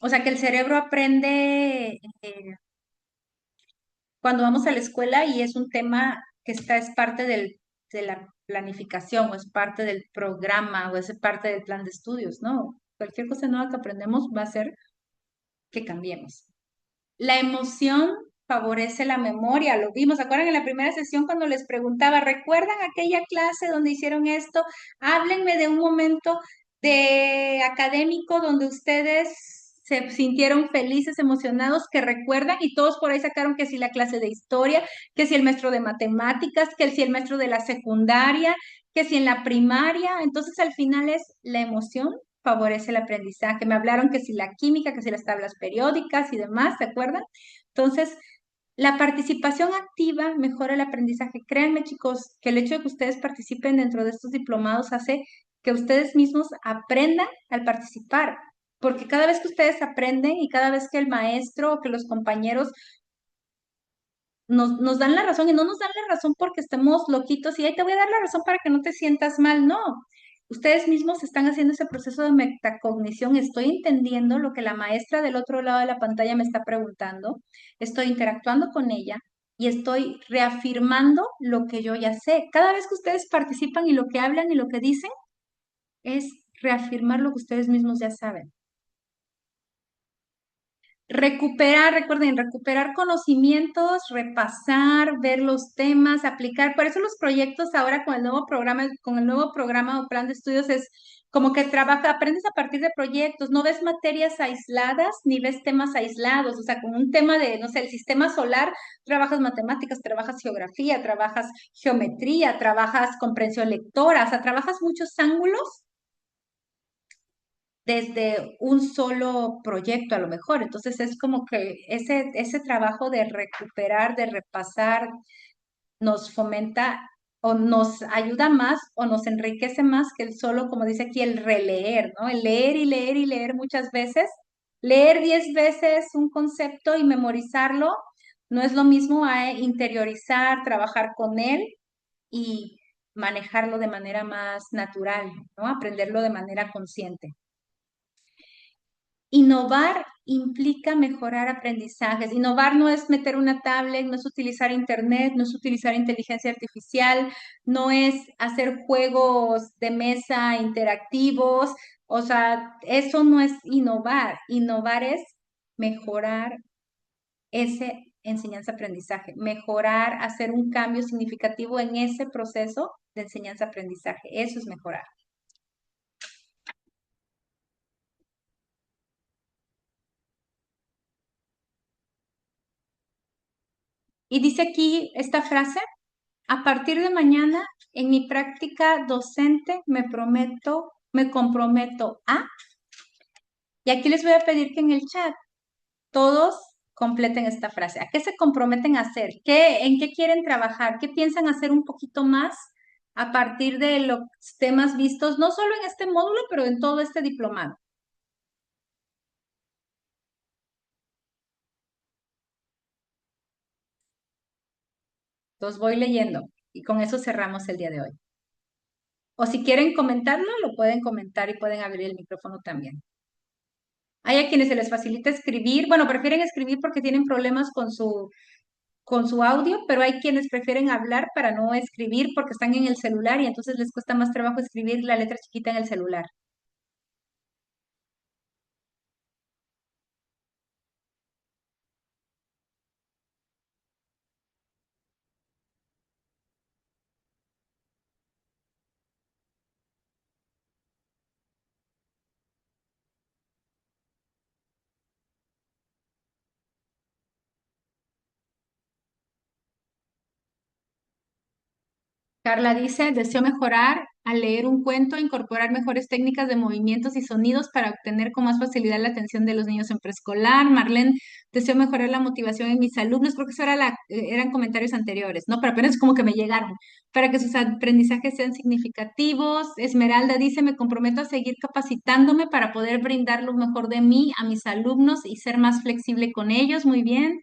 o sea, que el cerebro aprende cuando vamos a la escuela y es un tema que es parte de la planificación o es parte del programa o es parte del plan de estudios, ¿no? Cualquier cosa nueva que aprendemos va a hacer que cambiemos. La emoción favorece la memoria, lo vimos. ¿Se acuerdan en la primera sesión cuando les preguntaba, ¿recuerdan aquella clase donde hicieron esto? Háblenme de un momento de académico donde ustedes se sintieron felices, emocionados, que recuerdan y todos por ahí sacaron que si la clase de historia, que si el maestro de matemáticas, que si el maestro de la secundaria, que si en la primaria. Entonces al final es la emoción favorece el aprendizaje. Me hablaron que si la química, que si las tablas periódicas y demás, ¿se acuerdan? Entonces, la participación activa mejora el aprendizaje. Créanme, chicos, que el hecho de que ustedes participen dentro de estos diplomados hace que ustedes mismos aprendan al participar. Porque cada vez que ustedes aprenden y cada vez que el maestro o que los compañeros nos dan la razón y no nos dan la razón porque estemos loquitos y ahí te voy a dar la razón para que no te sientas mal, no. Ustedes mismos están haciendo ese proceso de metacognición, estoy entendiendo lo que la maestra del otro lado de la pantalla me está preguntando, estoy interactuando con ella y estoy reafirmando lo que yo ya sé. Cada vez que ustedes participan y lo que hablan y lo que dicen es reafirmar lo que ustedes mismos ya saben. Recuperar, recuerden, recuperar conocimientos, repasar, ver los temas, aplicar. Por eso los proyectos ahora con el nuevo programa o plan de estudios es como que aprendes a partir de proyectos, no ves materias aisladas ni ves temas aislados. O sea, con un tema de, no sé, el sistema solar, trabajas matemáticas, trabajas geografía, trabajas geometría, trabajas comprensión lectora, o sea, trabajas muchos ángulos desde un solo proyecto a lo mejor. Entonces es como que ese trabajo de recuperar, de repasar, nos fomenta o nos ayuda más o nos enriquece más que el solo, como dice aquí, el releer, ¿no? El leer y leer y leer muchas veces. Leer 10 veces un concepto y memorizarlo no es lo mismo a interiorizar, trabajar con él y manejarlo de manera más natural, ¿no? Aprenderlo de manera consciente. Innovar implica mejorar aprendizajes. Innovar no es meter una tablet, no es utilizar internet, no es utilizar inteligencia artificial, no es hacer juegos de mesa interactivos. O sea, eso no es innovar. Innovar es mejorar ese enseñanza-aprendizaje, mejorar, hacer un cambio significativo en ese proceso de enseñanza-aprendizaje. Eso es mejorar. Y dice aquí esta frase: a partir de mañana, en mi práctica docente, me comprometo a, y aquí les voy a pedir que en el chat todos completen esta frase. ¿A qué se comprometen a hacer? ¿En qué quieren trabajar? ¿Qué piensan hacer un poquito más a partir de los temas vistos, no solo en este módulo, pero en todo este diplomado? Los voy leyendo y con eso cerramos el día de hoy. O si quieren comentarlo, lo pueden comentar y pueden abrir el micrófono también. Hay a quienes se les facilita escribir, bueno, prefieren escribir porque tienen problemas con su audio, pero hay quienes prefieren hablar para no escribir porque están en el celular y entonces les cuesta más trabajo escribir la letra chiquita en el celular. Carla dice, deseo mejorar al leer un cuento, incorporar mejores técnicas de movimientos y sonidos para obtener con más facilidad la atención de los niños en preescolar. Marlene, deseo mejorar la motivación en mis alumnos, porque eso era eran comentarios anteriores, ¿no? Pero apenas como que me llegaron, para que sus aprendizajes sean significativos. Esmeralda dice, me comprometo a seguir capacitándome para poder brindar lo mejor de mí a mis alumnos y ser más flexible con ellos. Muy bien.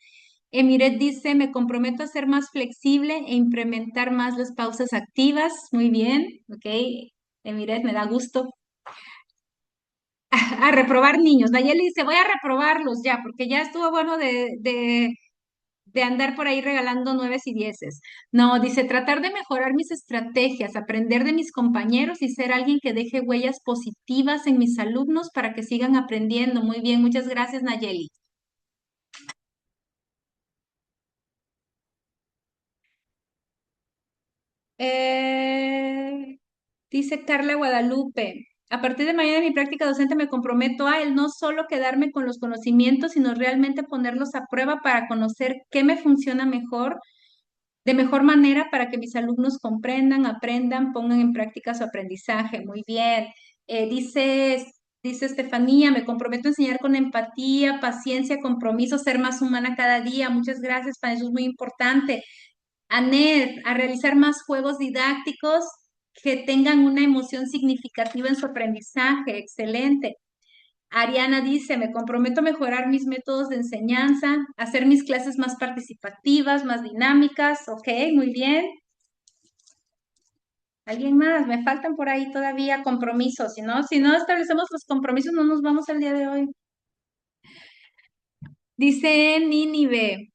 Emiret dice, me comprometo a ser más flexible e implementar más las pausas activas. Muy bien, ok. Emiret, me da gusto. A reprobar niños. Nayeli dice, voy a reprobarlos ya, porque ya estuvo bueno de andar por ahí regalando nueves y dieces. No, dice, tratar de mejorar mis estrategias, aprender de mis compañeros y ser alguien que deje huellas positivas en mis alumnos para que sigan aprendiendo. Muy bien, muchas gracias, Nayeli. Eh, Dice Carla Guadalupe, a partir de mañana en mi práctica docente me comprometo a el no solo quedarme con los conocimientos, sino realmente ponerlos a prueba para conocer qué me funciona mejor, de mejor manera para que mis alumnos comprendan, aprendan, pongan en práctica su aprendizaje. Muy bien. Dice Estefanía, me comprometo a enseñar con empatía, paciencia, compromiso, ser más humana cada día. Muchas gracias, para eso es muy importante. Anet, a realizar más juegos didácticos que tengan una emoción significativa en su aprendizaje. Excelente. Ariana dice, me comprometo a mejorar mis métodos de enseñanza, hacer mis clases más participativas, más dinámicas. Ok, muy bien. ¿Alguien más? Me faltan por ahí todavía compromisos. Si no establecemos los compromisos, no nos vamos al día de hoy. Dice Nínive,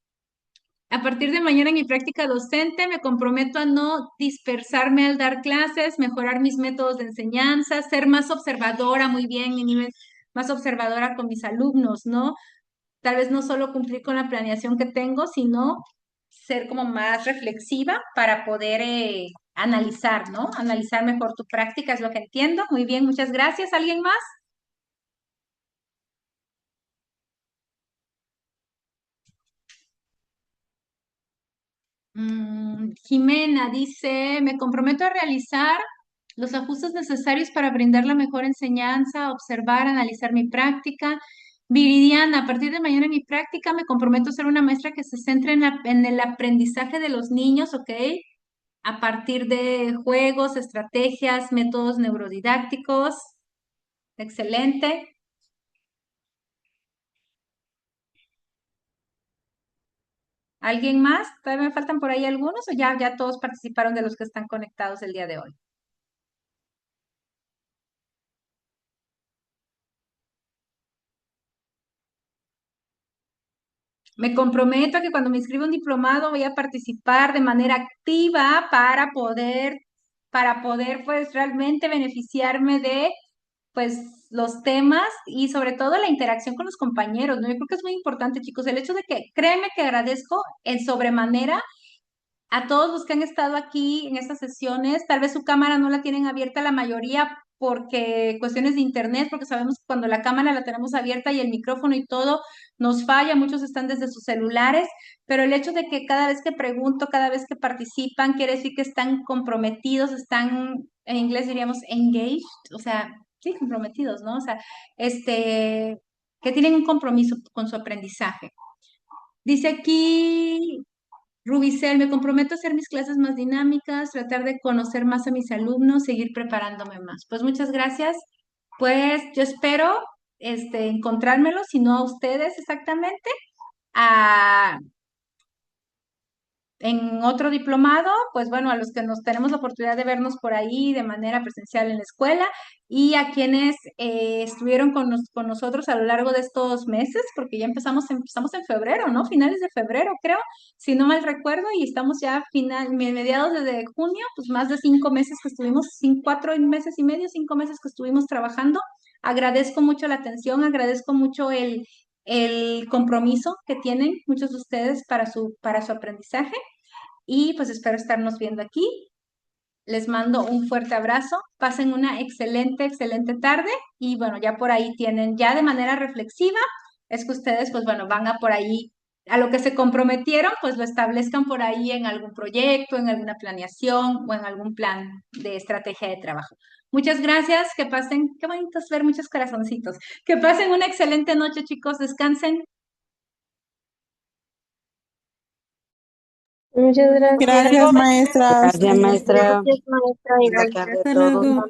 a partir de mañana en mi práctica docente me comprometo a no dispersarme al dar clases, mejorar mis métodos de enseñanza, ser más observadora, muy bien, mi nivel más observadora con mis alumnos, ¿no? Tal vez no solo cumplir con la planeación que tengo, sino ser como más reflexiva para poder analizar, ¿no? Analizar mejor tu práctica, es lo que entiendo. Muy bien, muchas gracias. ¿Alguien más? Jimena dice, me comprometo a realizar los ajustes necesarios para brindar la mejor enseñanza, observar, analizar mi práctica. Viridiana, a partir de mañana en mi práctica me comprometo a ser una maestra que se centre en el aprendizaje de los niños, ¿ok? A partir de juegos, estrategias, métodos neurodidácticos. Excelente. ¿Alguien más? ¿Todavía me faltan por ahí algunos o ya todos participaron de los que están conectados el día de hoy? Me comprometo a que cuando me inscriba un diplomado voy a participar de manera activa para poder pues realmente beneficiarme de pues los temas y sobre todo la interacción con los compañeros, ¿no? Yo creo que es muy importante, chicos, el hecho de que créeme que agradezco en sobremanera a todos los que han estado aquí en estas sesiones. Tal vez su cámara no la tienen abierta la mayoría porque cuestiones de internet, porque sabemos que cuando la cámara la tenemos abierta y el micrófono y todo nos falla, muchos están desde sus celulares, pero el hecho de que cada vez que pregunto, cada vez que participan, quiere decir que están comprometidos, están, en inglés diríamos engaged, o sea, sí, comprometidos, ¿no? O sea, que tienen un compromiso con su aprendizaje. Dice aquí Rubicel, me comprometo a hacer mis clases más dinámicas, tratar de conocer más a mis alumnos, seguir preparándome más. Pues muchas gracias. Pues yo espero encontrármelo, si no a ustedes exactamente, a en otro diplomado, pues bueno, a los que nos tenemos la oportunidad de vernos por ahí de manera presencial en la escuela y a quienes estuvieron con nosotros a lo largo de estos meses, porque ya empezamos en febrero, ¿no? Finales de febrero, creo, si no mal recuerdo, y estamos ya mediados de junio, pues más de 5 meses que estuvimos, 4 meses y medio, 5 meses que estuvimos trabajando. Agradezco mucho la atención, agradezco mucho el compromiso que tienen muchos de ustedes para su aprendizaje y pues espero estarnos viendo aquí. Les mando un fuerte abrazo, pasen una excelente, excelente tarde y bueno, ya por ahí tienen, ya de manera reflexiva, es que ustedes pues bueno, van a por ahí, a lo que se comprometieron, pues lo establezcan por ahí en algún proyecto, en alguna planeación o en algún plan de estrategia de trabajo. Muchas gracias, que pasen, qué bonito es ver muchos corazoncitos, que pasen una excelente noche, chicos, descansen. Muchas gracias. Gracias, maestra. Gracias, maestra. Gracias, maestra. Buena Igual. tarde a Hasta todos. luego.